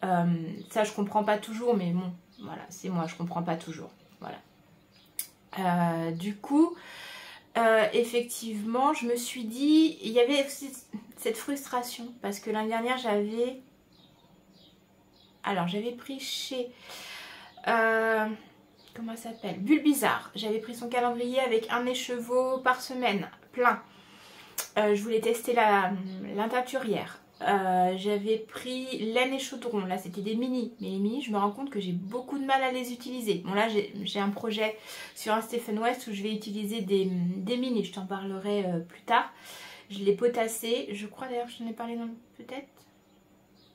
Ça je comprends pas toujours, mais bon, voilà, c'est moi, je comprends pas toujours. Voilà. Du coup, effectivement, je me suis dit, il y avait aussi cette frustration parce que l'année dernière j'avais pris chez comment ça s'appelle, Bulbizarre. J'avais pris son calendrier avec un écheveau par semaine plein. Je voulais tester la teinturière. J'avais pris laine et chaudron, là c'était des mini, mais les mini je me rends compte que j'ai beaucoup de mal à les utiliser. Bon là j'ai un projet sur un Stephen West où je vais utiliser des mini, je t'en parlerai plus tard. Je l'ai potassé, je crois d'ailleurs que je t'en ai parlé peut-être.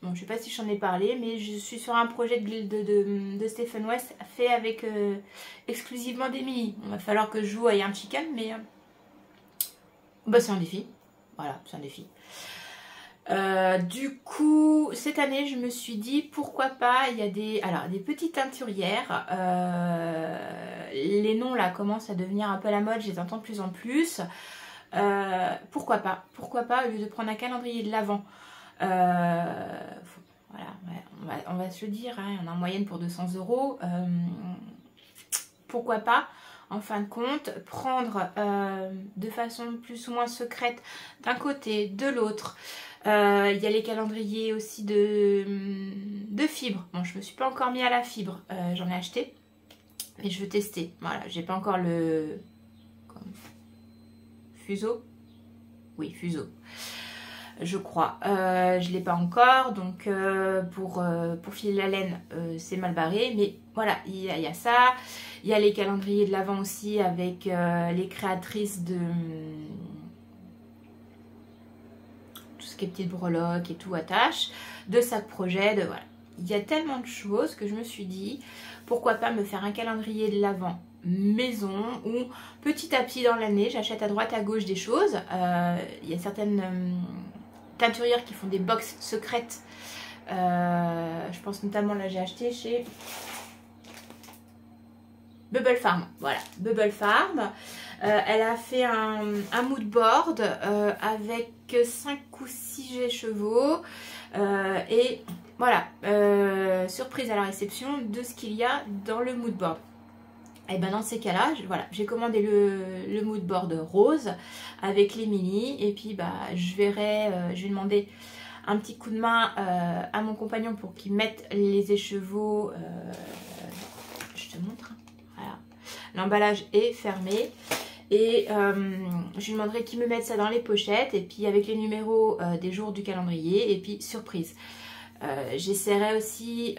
Bon, je sais pas si j'en ai parlé, mais je suis sur un projet de Stephen West fait avec exclusivement des mini. Il va falloir que je joue à Yarn Chicken, mais bah, c'est un défi. Voilà, c'est un défi. Du coup, cette année, je me suis dit pourquoi pas. Il y a des petites teinturières. Les noms là commencent à devenir un peu à la mode, je les entends de plus en plus. Pourquoi pas au lieu de prendre un calendrier de l'Avent. Voilà, on va se le dire, hein, on a en moyenne pour 200 €. Pourquoi pas, en fin de compte, prendre de façon plus ou moins secrète d'un côté, de l'autre. Il y a les calendriers aussi de fibres. Bon, je me suis pas encore mis à la fibre, j'en ai acheté, mais je veux tester. Voilà, j'ai pas encore le fuseau. Oui, fuseau. Je crois. Je ne l'ai pas encore, donc pour filer la laine, c'est mal barré. Mais voilà, il y a ça. Il y a les calendriers de l'Avent aussi avec les créatrices de tout ce qui est petites breloques et tout attache, de sacs projet, de voilà. Il y a tellement de choses que je me suis dit, pourquoi pas me faire un calendrier de l'Avent maison où petit à petit dans l'année, j'achète à droite à gauche des choses. Il y a certaines teinturières qui font des box secrètes. Je pense notamment, là j'ai acheté chez Bubble Farm. Voilà, Bubble Farm. Elle a fait un mood board avec 5 ou 6 chevaux. Et voilà, surprise à la réception de ce qu'il y a dans le mood board. Et ben dans ces cas-là, voilà, j'ai commandé le mood board rose avec les mini. Et puis bah je vais demander un petit coup de main à mon compagnon pour qu'il mette les écheveaux. Je te montre. Voilà, l'emballage est fermé. Et je lui demanderai qu'il me mette ça dans les pochettes. Et puis avec les numéros des jours du calendrier. Et puis surprise. J'essaierai aussi...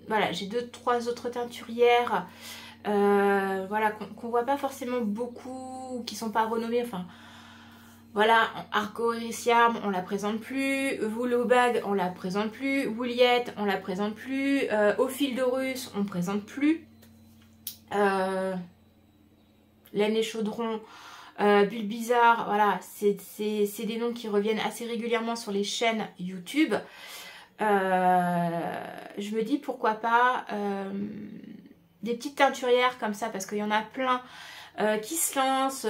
voilà, j'ai 2-3 autres teinturières voilà, qu'on voit pas forcément beaucoup, qui sont pas renommées. Enfin, voilà, Arcoricium, on la présente plus. Wooloo Bag, on la présente plus. Wooliette, on la présente plus. Au fil de russe, on présente plus. Laine et chaudron, Bulle Bizarre, voilà, c'est des noms qui reviennent assez régulièrement sur les chaînes YouTube. Je me dis pourquoi pas des petites teinturières comme ça, parce qu'il y en a plein qui se lancent.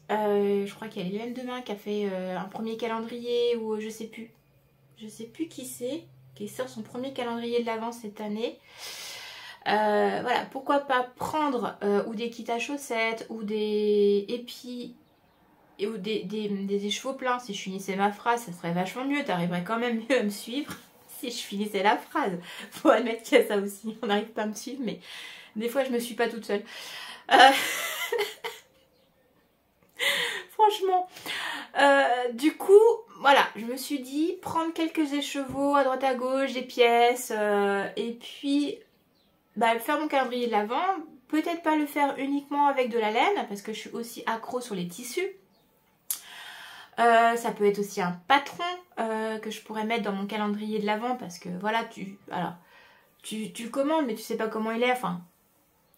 Je crois qu'il y a Hélène Demain qui a fait un premier calendrier, ou je sais plus qui c'est, qui sort son premier calendrier de l'Avent cette année. Voilà, pourquoi pas prendre ou des kits à chaussettes ou des épis ou des écheveaux pleins. Si je finissais ma phrase, ça serait vachement mieux. T'arriverais quand même mieux à me suivre si je finissais la phrase. Faut admettre qu'il y a ça aussi. On n'arrive pas à me suivre, mais des fois je me suis pas toute seule. Franchement. Du coup, voilà, je me suis dit prendre quelques écheveaux à droite à gauche, des pièces, et puis bah, faire mon calendrier de l'Avent. Peut-être pas le faire uniquement avec de la laine, parce que je suis aussi accro sur les tissus. Ça peut être aussi un patron que je pourrais mettre dans mon calendrier de l'Avent, parce que voilà, tu le commandes, mais tu sais pas comment il est. Enfin,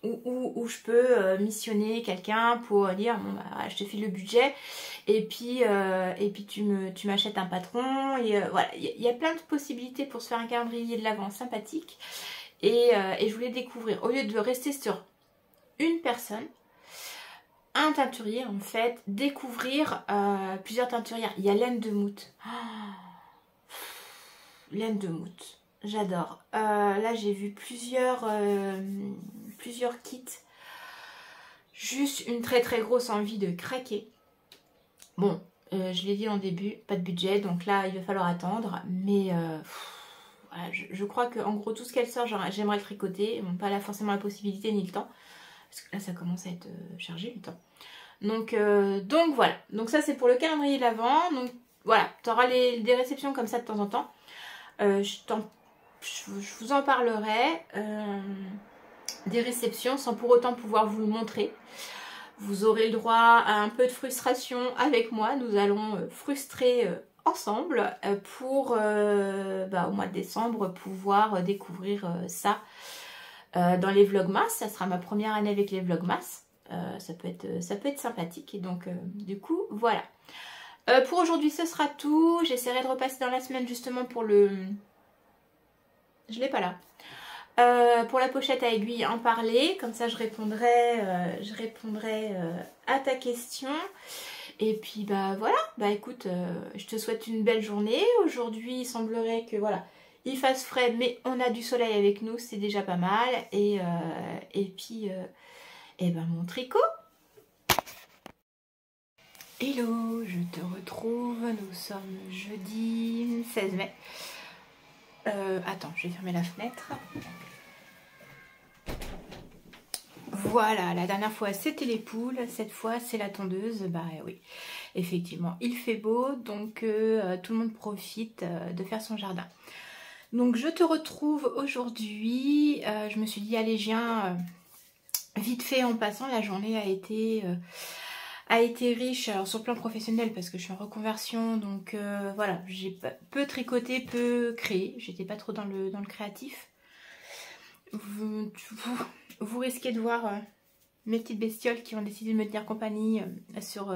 où je peux missionner quelqu'un pour dire bon bah je te file le budget et puis tu m'achètes un patron. Et voilà, il y a plein de possibilités pour se faire un calendrier de l'Avent sympathique. Et je voulais découvrir, au lieu de rester sur une personne, un teinturier en fait, découvrir plusieurs teinturières. Il y a Laine de Mout. Oh, Laine de Mout, j'adore. Là j'ai vu plusieurs kits. Juste une très très grosse envie de craquer. Bon, je l'ai dit en début, pas de budget, donc là il va falloir attendre. Mais voilà, je crois qu'en gros tout ce qu'elle sort, j'aimerais le tricoter. Bon, pas là forcément la possibilité ni le temps. Parce que là ça commence à être chargé le temps. Donc voilà. Donc ça c'est pour le calendrier de l'Avent. Donc voilà, tu auras des réceptions comme ça de temps en temps. Je vous en parlerai. Des réceptions sans pour autant pouvoir vous le montrer. Vous aurez le droit à un peu de frustration avec moi. Nous allons frustrer ensemble pour au mois de décembre pouvoir découvrir ça dans les vlogmas. Ça sera ma première année avec les vlogmas. Ça peut être sympathique. Et donc du coup voilà. Pour aujourd'hui ce sera tout. J'essaierai de repasser dans la semaine justement pour le... Je l'ai pas là. Pour la pochette à aiguille, en parler, comme ça je répondrai à ta question. Et puis bah voilà, bah écoute, je te souhaite une belle journée. Aujourd'hui il semblerait que voilà, il fasse frais mais on a du soleil avec nous, c'est déjà pas mal. Et puis mon tricot. Hello, je te retrouve, nous sommes jeudi 16 mai. Attends, je vais fermer la fenêtre. Voilà, la dernière fois c'était les poules, cette fois c'est la tondeuse. Bah oui, effectivement, il fait beau, donc tout le monde profite de faire son jardin. Donc je te retrouve aujourd'hui, je me suis dit allez je viens vite fait en passant, la journée a été riche alors, sur le plan professionnel parce que je suis en reconversion, donc voilà, j'ai peu tricoté, peu créé, j'étais pas trop dans le créatif. Vous risquez de voir mes petites bestioles qui ont décidé de me tenir compagnie sur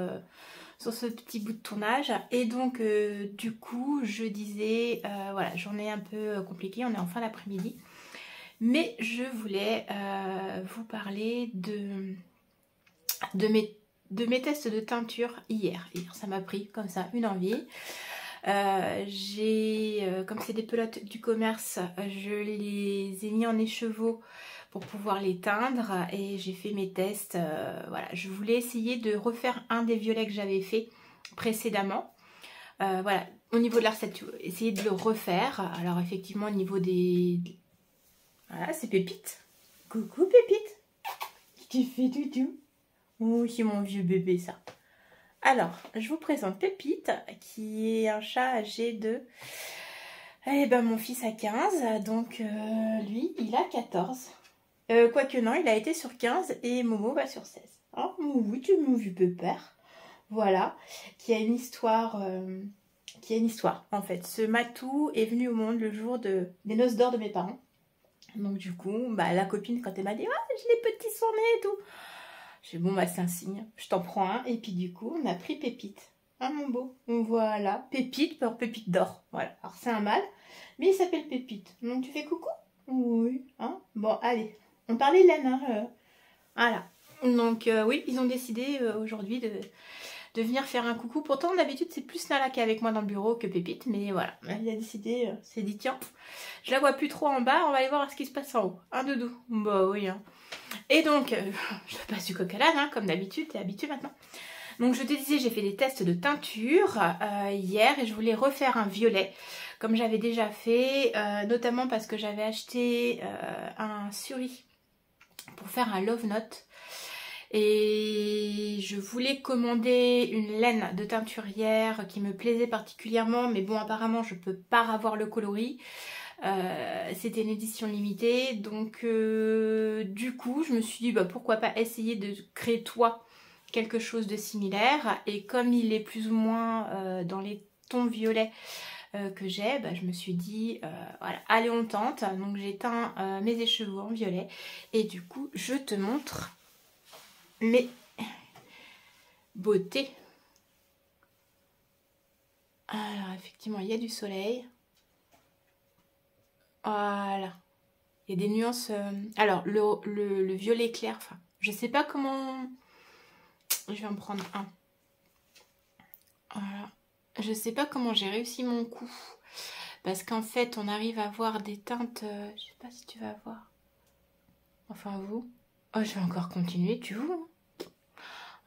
ce petit bout de tournage. Et donc du coup je disais voilà, journée un peu compliquée, on est en fin d'après-midi, mais je voulais vous parler de mes tests de teinture hier. Ça m'a pris comme ça une envie. Comme c'est des pelotes du commerce, je les ai mis en écheveau pour pouvoir les teindre et j'ai fait mes tests. Voilà, je voulais essayer de refaire un des violets que j'avais fait précédemment. Voilà, au niveau de la recette, essayer de le refaire. Alors effectivement, au niveau des... Voilà, c'est Pépite. Coucou Pépite. Tu fais toutou. Oh, c'est mon vieux bébé ça. Alors, je vous présente Pépite, qui est un chat âgé de... Eh ben, mon fils a 15, donc lui, il a 14. Quoique non, il a été sur 15 et Momo va sur 16. Oh, oui, tu m'as vu pépère. Voilà, qui a une histoire... en fait. Ce matou est venu au monde le jour des noces d'or de mes parents. Donc du coup, bah, la copine, quand elle m'a dit « Ah, j'ai les petits sont nés et tout », j'ai dit bon bah c'est un signe, je t'en prends un. Et puis du coup on a pris Pépite. Hein mon beau. Voilà, Pépite, Pépite d'or. Voilà, alors c'est un mâle, mais il s'appelle Pépite. Donc tu fais coucou? Oui. Hein, bon allez, on parlait laine. Hein, voilà. Donc oui, ils ont décidé aujourd'hui de venir faire un coucou. Pourtant d'habitude c'est plus Nala qui est avec moi dans le bureau que Pépite. Mais voilà, il a décidé, s'est dit tiens, je la vois plus trop en bas, on va aller voir ce qui se passe en haut. Un doudou. Bah oui hein. Et donc, je passe du coq à l'âne, hein, comme d'habitude, t'es habitué maintenant. Donc je te disais, j'ai fait des tests de teinture hier et je voulais refaire un violet, comme j'avais déjà fait, notamment parce que j'avais acheté un suri pour faire un love note. Et je voulais commander une laine de teinturière qui me plaisait particulièrement, mais bon apparemment je peux pas avoir le coloris. C'était une édition limitée, donc du coup je me suis dit bah, pourquoi pas essayer de créer toi quelque chose de similaire. Et comme il est plus ou moins dans les tons violets que j'ai, bah, je me suis dit voilà, allez on tente. Donc j'ai teint mes écheveaux en violet et du coup je te montre mes beautés. Alors effectivement il y a du soleil. Voilà, il y a des nuances. Alors, le violet clair, enfin, je sais pas comment. Je vais en prendre un. Voilà. Je sais pas comment j'ai réussi mon coup. Parce qu'en fait, on arrive à voir des teintes. Je sais pas si tu vas voir. Enfin, vous. Oh, je vais encore continuer, tu vois.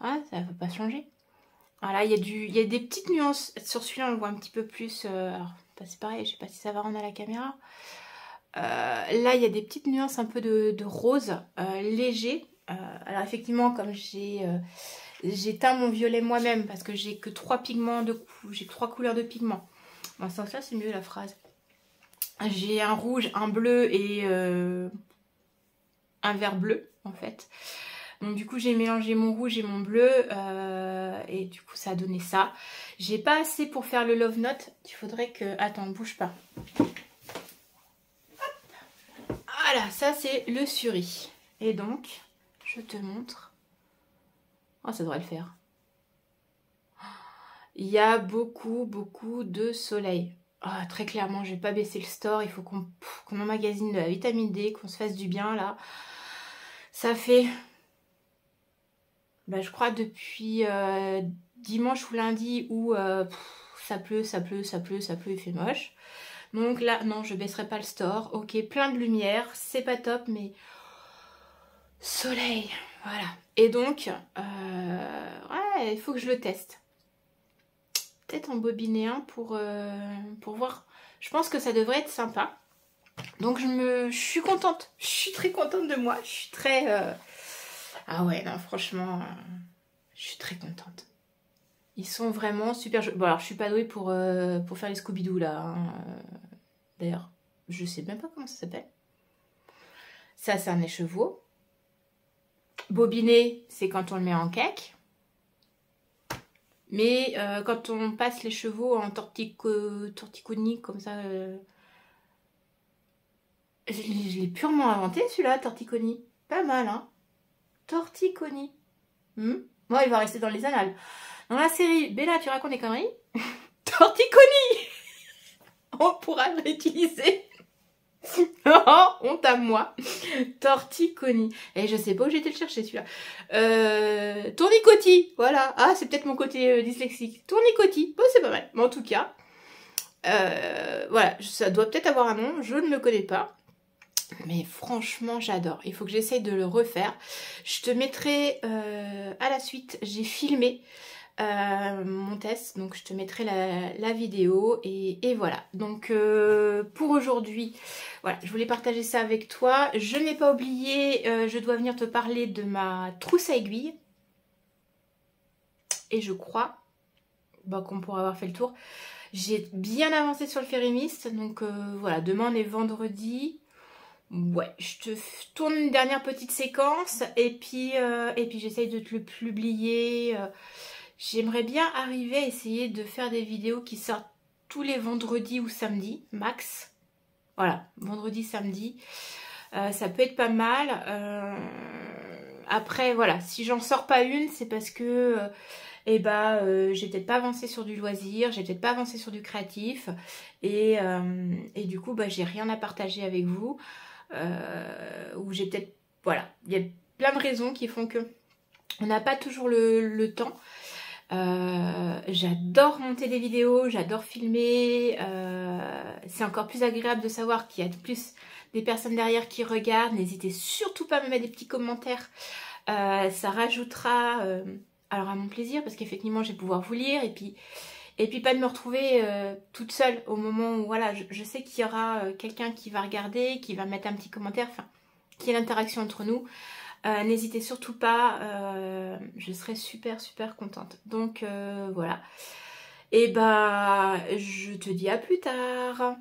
Ah, ça va pas changer. Voilà, il y a des petites nuances. Sur celui-là, on le voit un petit peu plus. Alors, c'est pareil, je sais pas si ça va rendre à la caméra. Là il y a des petites nuances un peu de rose léger. Alors effectivement comme j'ai teint mon violet moi-même parce que j'ai que 3 pigments j'ai 3 couleurs de pigments. Bon, ça c'est mieux la phrase. J'ai un rouge, un bleu et un vert bleu en fait. Donc du coup j'ai mélangé mon rouge et mon bleu et du coup ça a donné ça. J'ai pas assez pour faire le love note. Il faudrait que... Attends, bouge pas. Voilà, ça c'est le suri. Et donc, je te montre. Oh, ça devrait le faire. Il y a beaucoup de soleil. Oh, très clairement, je vais pas baisser le store. Il faut qu'on emmagasine de la vitamine D, qu'on se fasse du bien là. Ça fait, bah, je crois depuis dimanche ou lundi où ça pleut, il fait moche. Donc là, non, je baisserai pas le store. Ok, plein de lumière, c'est pas top, mais soleil, voilà. Et donc, ouais, il faut que je le teste. Peut-être en bobiner un pour voir. Je pense que ça devrait être sympa. Donc je suis contente. Je suis très contente de moi. Je suis très... Ah ouais, non, franchement, je suis très contente. Ils sont vraiment super jolis. Bon, alors, je suis pas douée pour faire les Scooby-Doo, là. Hein. D'ailleurs, je sais même pas comment ça s'appelle. Ça, c'est un écheveau. Bobiné, c'est quand on le met en cake. Mais quand on passe les chevaux en torticolis, comme ça... Je l'ai purement inventé, celui-là, torticoni. Pas mal, hein. Torticoni. Bon, il va rester dans les annales. Dans la série Bella, tu racontes des conneries. Torticoni. On pourra le réutiliser. Oh, honte à moi. Torticoni. Et je sais pas où j'ai été le chercher celui-là. Tournicotis. Voilà. Ah, c'est peut-être mon côté dyslexique. Tournicotis. Bon, c'est pas mal. Mais en tout cas, voilà. Ça doit peut-être avoir un nom. Je ne le connais pas. Mais franchement, j'adore. Il faut que j'essaye de le refaire. Je te mettrai à la suite. J'ai filmé mon test, donc je te mettrai la vidéo et voilà. Donc pour aujourd'hui, voilà, je voulais partager ça avec toi. Je n'ai pas oublié, je dois venir te parler de ma trousse à aiguilles. Et je crois qu'on pourra avoir fait le tour. J'ai bien avancé sur le férimiste, donc voilà, demain on est vendredi. Ouais, je te tourne une dernière petite séquence et puis j'essaye de te le publier. J'aimerais bien arriver à essayer de faire des vidéos qui sortent tous les vendredis ou samedis, max. Voilà, vendredi, samedi. Ça peut être pas mal. Après, voilà, si j'en sors pas une, c'est parce que j'ai peut-être pas avancé sur du loisir, j'ai peut-être pas avancé sur du créatif. Et du coup, j'ai rien à partager avec vous. Ou j'ai peut-être... Voilà, il y a plein de raisons qui font que on n'a pas toujours le temps. J'adore monter des vidéos, j'adore filmer, c'est encore plus agréable de savoir qu'il y a plus des personnes derrière qui regardent. N'hésitez surtout pas à me mettre des petits commentaires, ça rajoutera alors à mon plaisir, parce qu'effectivement je vais pouvoir vous lire et puis pas de me retrouver toute seule au moment où voilà, je sais qu'il y aura quelqu'un qui va regarder, qui va mettre un petit commentaire, enfin qu'il y ait l'interaction entre nous. N'hésitez surtout pas, je serai super contente. Donc voilà. Et je te dis à plus tard.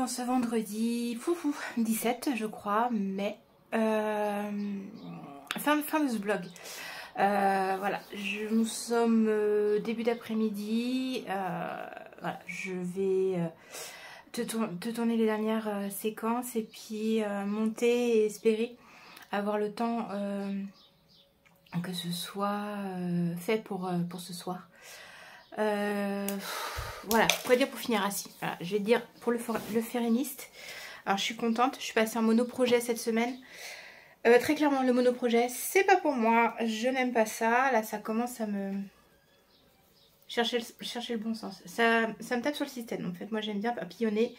en ce vendredi 17 je crois, mai. Fin de ce vlog. Voilà, nous sommes début d'après-midi. Voilà, je vais te tourner les dernières séquences et puis monter et espérer avoir le temps que ce soit fait pour ce soir. Voilà, quoi dire pour finir assis. Voilà, je vais dire pour le féréniste. Alors je suis contente, je suis passée en monoprojet cette semaine. Très clairement le monoprojet c'est pas pour moi, je n'aime pas ça. Là ça commence à me chercher le bon sens. Ça me tape sur le système en fait. Moi j'aime bien papillonner.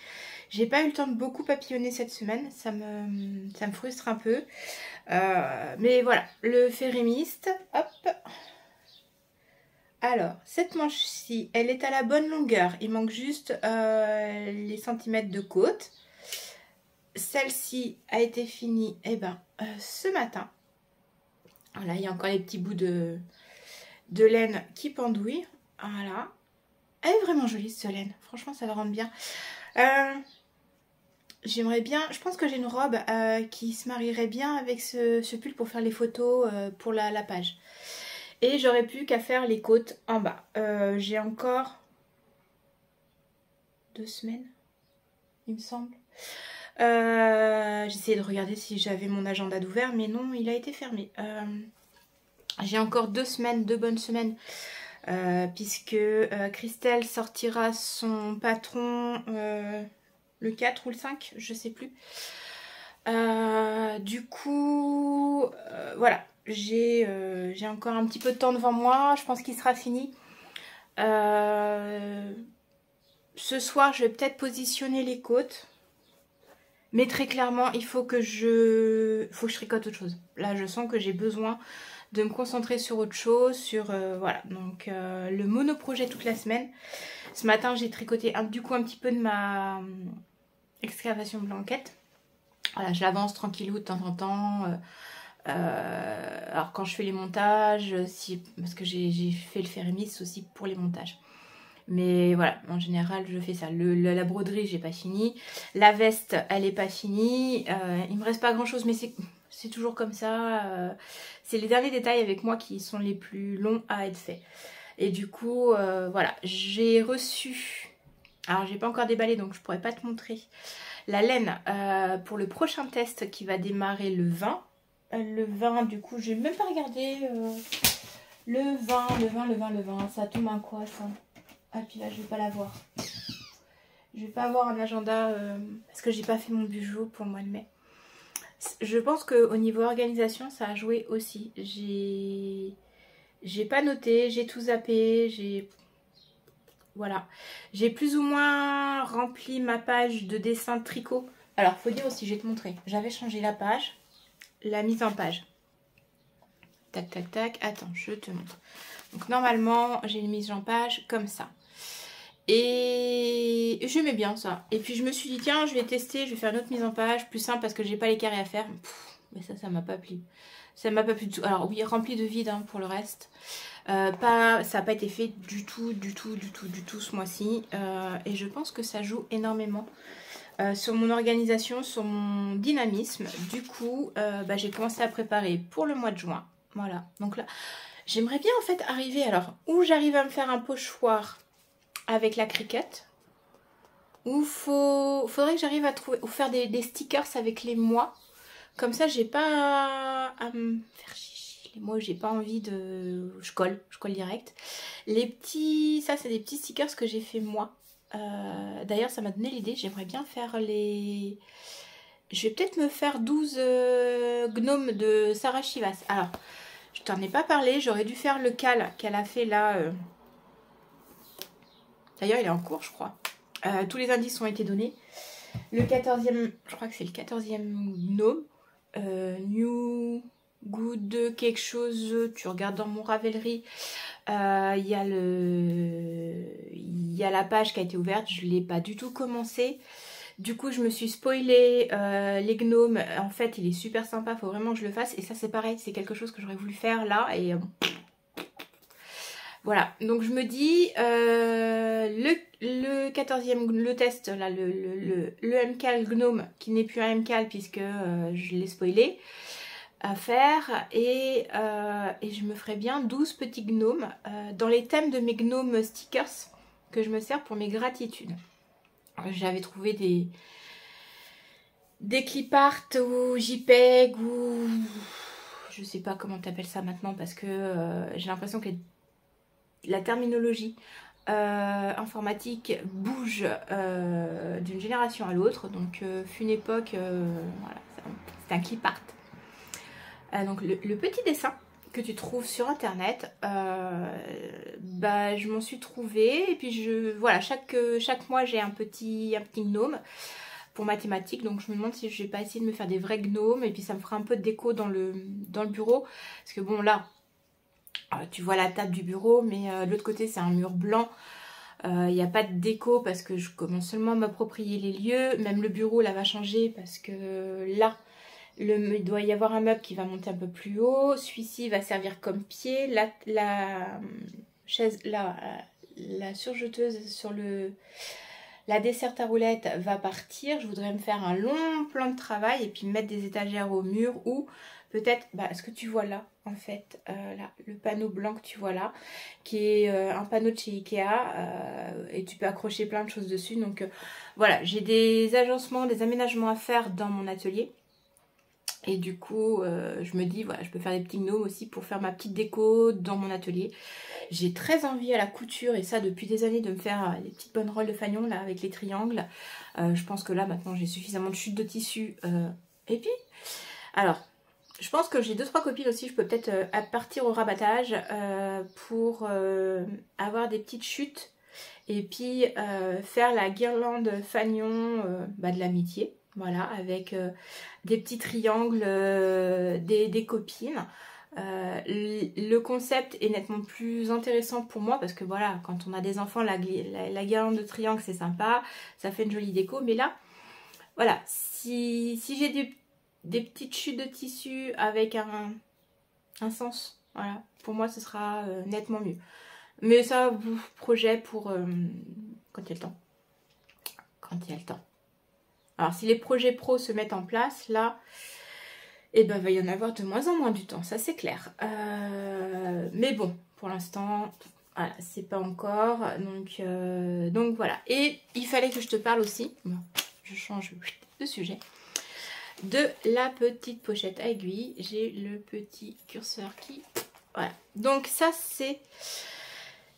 J'ai pas eu le temps de beaucoup papillonner cette semaine, ça me frustre un peu. Mais voilà, le férémiste, hop. Alors, cette manche-ci, elle est à la bonne longueur. Il manque juste les centimètres de côte. Celle-ci a été finie ce matin. Voilà, il y a encore les petits bouts de laine qui pendouillent. Voilà. Elle est vraiment jolie, cette laine. Franchement, ça va rendre bien. J'aimerais bien... Je pense que j'ai une robe qui se marierait bien avec ce pull pour faire les photos pour la page. Et j'aurais plus qu'à faire les côtes en bas. J'ai encore 2 semaines, il me semble. J'essayais de regarder si j'avais mon agenda d'ouvert, mais non, il a été fermé. J'ai encore 2 semaines, 2 bonnes semaines, puisque Christelle sortira son patron le 4 ou le 5, je sais plus. Du coup, voilà. J'ai encore un petit peu de temps devant moi. Je pense qu'il sera fini. Ce soir, je vais peut-être positionner les côtes. Mais très clairement, il faut que je tricote autre chose. Là, je sens que j'ai besoin de me concentrer sur autre chose. Voilà, donc le monoprojet toute la semaine. Ce matin, j'ai tricoté du coup un petit peu de ma excavation blanquette. Voilà, je l'avance tranquillou de temps en temps. Alors quand je fais les montages, parce que j'ai fait le férémiste aussi pour les montages. Mais voilà, en général je fais ça. La broderie j'ai pas fini. La veste elle est pas finie. Il me reste pas grand chose mais c'est toujours comme ça. C'est les derniers détails avec moi qui sont les plus longs à être faits. Et du coup voilà, j'ai reçu... Alors j'ai pas encore déballé donc je pourrais pas te montrer. La laine pour le prochain test qui va démarrer le 20. Le 20 du coup j'ai même pas regardé le 20 ça tombe à quoi ça? Ah puis là je vais pas l'avoir, je vais pas avoir un agenda parce que j'ai pas fait mon bijou pour le mois de mai. Je pense que au niveau organisation ça a joué aussi. J'ai pas noté, j'ai tout zappé, voilà, j'ai plus ou moins rempli ma page de dessin tricot. Alors faut dire aussi, je vais te montrer, j'avais changé la page, la mise en page. Tac tac tac, attends je te montre. Donc normalement j'ai une mise en page comme ça. Et j'aimais bien ça. Et puis je me suis dit tiens je vais tester, je vais faire une autre mise en page, plus simple parce que j'ai pas les carrés à faire. Mais ça m'a pas plu. Ça m'a pas plu du tout. Alors oui, rempli de vide hein, pour le reste. Ça n'a pas été fait du tout ce mois-ci. Et je pense que ça joue énormément. Sur mon organisation, sur mon dynamisme. Du coup, j'ai commencé à préparer pour le mois de juin. Voilà. Donc là, j'aimerais bien en fait arriver. Alors, où j'arrive à me faire un pochoir avec la Cricut. Ou faudrait que j'arrive à trouver ou faire des stickers avec les mois. Comme ça, j'ai pas à me faire chier. Les mois, j'ai pas envie de... Je colle direct. Les petits... Ça, c'est des petits stickers que j'ai fait moi. D'ailleurs ça m'a donné l'idée, j'aimerais bien faire les... Je vais peut-être me faire 12 gnomes de Sarah Chivas. Alors, je t'en ai pas parlé, j'aurais dû faire le cal qu'elle a fait là. D'ailleurs il est en cours je crois. Tous les indices ont été donnés. Le 14e, je crois que c'est le 14e gnome. New Good quelque chose, tu regardes dans mon Ravelry. Il y a la page qui a été ouverte, je ne l'ai pas du tout commencé. Du coup je me suis spoilé les gnomes. En fait il est super sympa, il faut vraiment que je le fasse. Et ça c'est pareil, c'est quelque chose que j'aurais voulu faire là. Et Voilà, donc je me dis, le 14e, le test, là, le MCAL Gnome, qui n'est plus un MCAL puisque je l'ai spoilé, à faire. Et je me ferais bien 12 petits gnomes dans les thèmes de mes gnomes stickers que je me sers pour mes gratitudes. J'avais trouvé des clip art ou JPEG ou... Je sais pas comment t'appelles ça maintenant parce que j'ai l'impression que la terminologie informatique bouge d'une génération à l'autre. Donc fut une époque, voilà, c'est un clip art. Donc le petit dessin que tu trouves sur internet, bah, je m'en suis trouvée. Et puis voilà, chaque mois j'ai un petit gnome pour mathématiques. Donc je me demande si je vais pas essayer de me faire des vrais gnomes. Et puis ça me fera un peu de déco dans le bureau. Parce que bon là, tu vois la table du bureau, mais de l'autre côté c'est un mur blanc. Il n'y a pas de déco parce que je commence seulement à m'approprier les lieux. Même le bureau là va changer parce que là, il doit y avoir un meuble qui va monter un peu plus haut. Celui-ci va servir comme pied. La chaise, la surjeteuse sur la desserte à roulettes va partir. Je voudrais me faire un long plan de travail et puis mettre des étagères au mur ou peut-être, bah, ce que tu vois là, en fait, là, le panneau blanc que tu vois là, qui est un panneau de chez Ikea, et tu peux accrocher plein de choses dessus. Donc voilà, j'ai des agencements, des aménagements à faire dans mon atelier. Et du coup, je me dis, voilà, je peux faire des petits gnomes aussi pour faire ma petite déco dans mon atelier. J'ai très envie à la couture, et ça depuis des années, de me faire les petites bonnes rolles de fanion là avec les triangles. Je pense que là, maintenant, j'ai suffisamment de chute de tissu. Et puis, alors, je pense que j'ai 2-3 copines aussi. Je peux peut-être partir au rabattage pour avoir des petites chutes. Et puis, faire la guirlande fanion de l'amitié. Voilà, avec des petits triangles, des copines. Le concept est nettement plus intéressant pour moi parce que voilà, quand on a des enfants, la guirlande de triangle c'est sympa, ça fait une jolie déco. Mais là, voilà, si j'ai des petites chutes de tissu avec un sens, voilà, pour moi ce sera nettement mieux. Mais ça, projet pour quand il y a le temps. Quand il y a le temps. Alors si les projets pro se mettent en place, là, eh ben, il va y en avoir de moins en moins du temps, ça c'est clair. Mais bon, pour l'instant, voilà, c'est pas encore. Donc voilà. Et il fallait que je te parle aussi, bon, je change de sujet, de la petite pochette à aiguille. J'ai le petit curseur qui... Voilà. Donc ça c'est...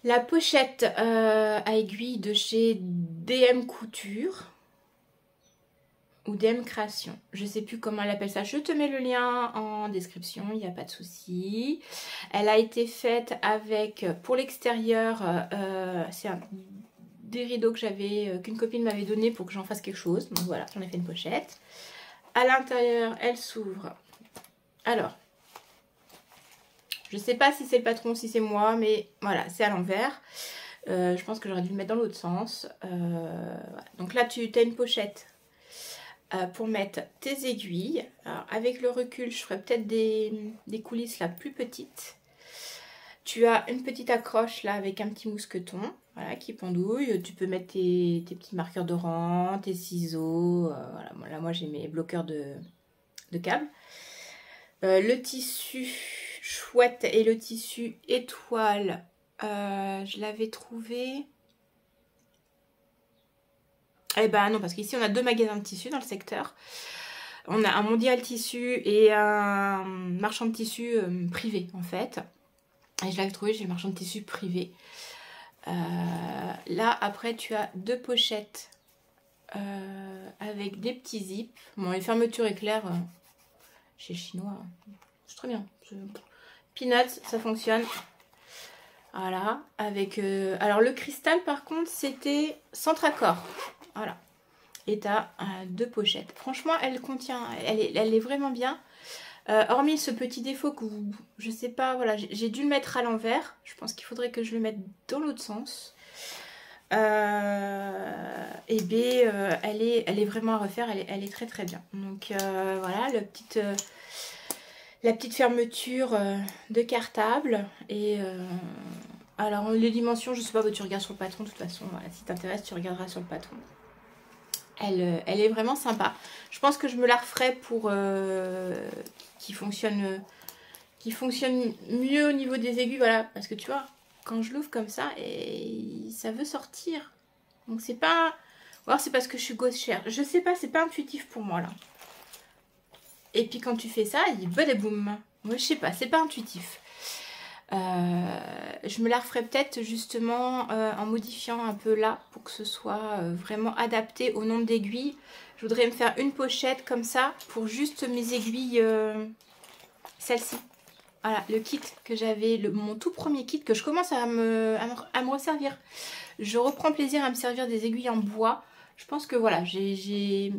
la pochette à aiguille de chez DM Couture ou DM Création. Je sais plus comment elle appelle ça. Je te mets le lien en description, il n'y a pas de souci. Elle a été faite avec, pour l'extérieur, c'est des rideaux que j'avais, qu'une copine m'avait donné pour que j'en fasse quelque chose. Donc voilà, j'en ai fait une pochette. À l'intérieur, elle s'ouvre. Alors, je sais pas si c'est le patron, si c'est moi, mais voilà, c'est à l'envers. Je pense que j'aurais dû le mettre dans l'autre sens. Voilà. Donc là, tu as une pochette pour mettre tes aiguilles. Alors, avec le recul, je ferai peut-être des coulisses là plus petites. Tu as une petite accroche là avec un petit mousqueton, voilà, qui pendouille. Tu peux mettre tes petits marqueurs de rang, tes ciseaux. Voilà. Bon, là, moi, j'ai mes bloqueurs de câbles. Le tissu chouette et le tissu étoile, je l'avais trouvé... Eh ben non, parce qu'ici on a 2 magasins de tissus dans le secteur. On a un Mondial Tissu et un marchand de tissu privé en fait. Et je l'avais trouvé chez le marchand de tissu privé. Là après tu as 2 pochettes avec des petits zips. Bon, les fermetures éclairs chez Chinois, c'est très bien. Peanuts, ça fonctionne. Voilà, avec... alors le cristal par contre c'était Centracor. Voilà. Et tu as 2 pochettes. Franchement, elle contient... Elle est vraiment bien. Hormis ce petit défaut que je sais pas, voilà, j'ai dû le mettre à l'envers. Je pense qu'il faudrait que je le mette dans l'autre sens. Et bien, elle est vraiment à refaire. Elle est très très bien. Donc voilà, la petite fermeture de cartable et Alors les dimensions, je sais pas, tu regardes sur le patron de toute façon. Voilà, si t'intéresse, tu regarderas sur le patron. Elle est vraiment sympa. Je pense que je me la referai pour qui fonctionne mieux au niveau des aiguilles. Voilà, parce que tu vois, quand je l'ouvre comme ça, et ça veut sortir. Donc c'est pas... Ou alors c'est parce que je suis gauchère. Je sais pas, c'est pas intuitif pour moi là. Et puis quand tu fais ça, il dit boum. Moi je sais pas, c'est pas intuitif. Je me la referai peut-être justement en modifiant un peu là pour que ce soit vraiment adapté au nombre d'aiguilles. Je voudrais me faire une pochette comme ça pour juste mes aiguilles, celle-ci. Voilà, le kit que j'avais, mon tout premier kit que je commence à me resservir. Je reprends plaisir à me servir des aiguilles en bois. Je pense que voilà, j'ai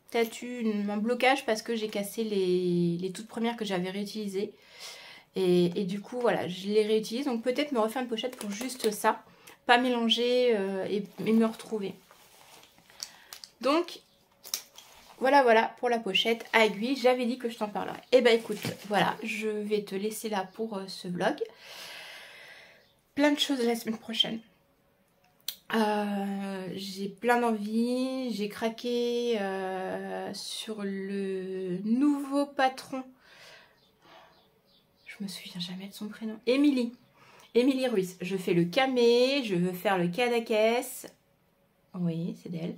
peut-être eu un blocage parce que j'ai cassé les toutes premières que j'avais réutilisées. Et du coup, voilà, je les réutilise. Donc peut-être me refaire une pochette pour juste ça. Pas mélanger et me retrouver. Donc, voilà pour la pochette à aiguille. J'avais dit que je t'en parlerais. Et bah écoute, voilà, je vais te laisser là pour ce vlog. Plein de choses la semaine prochaine. J'ai plein d'envie. J'ai craqué sur le nouveau patron. Je me souviens jamais de son prénom. Émilie Ruiz. Je fais le camé, je veux faire le Cadaqués. Oui, c'est d'elle.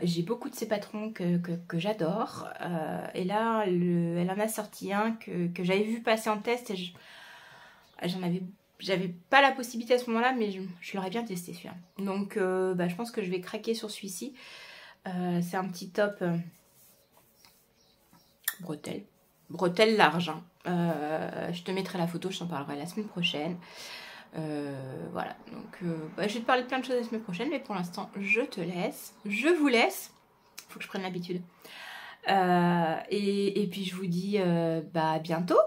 J'ai beaucoup de ces patrons que j'adore. Et là, elle en a sorti un que j'avais vu passer en test. Et j'avais pas la possibilité à ce moment-là, mais je l'aurais bien testé celui-là. Donc, je pense que je vais craquer sur celui-ci. C'est un petit top bretelle large. Hein. Je te mettrai la photo, je t'en parlerai la semaine prochaine. Voilà, donc je vais te parler de plein de choses la semaine prochaine, mais pour l'instant, je te laisse. Je vous laisse. Faut que je prenne l'habitude. Et puis, je vous dis à bientôt.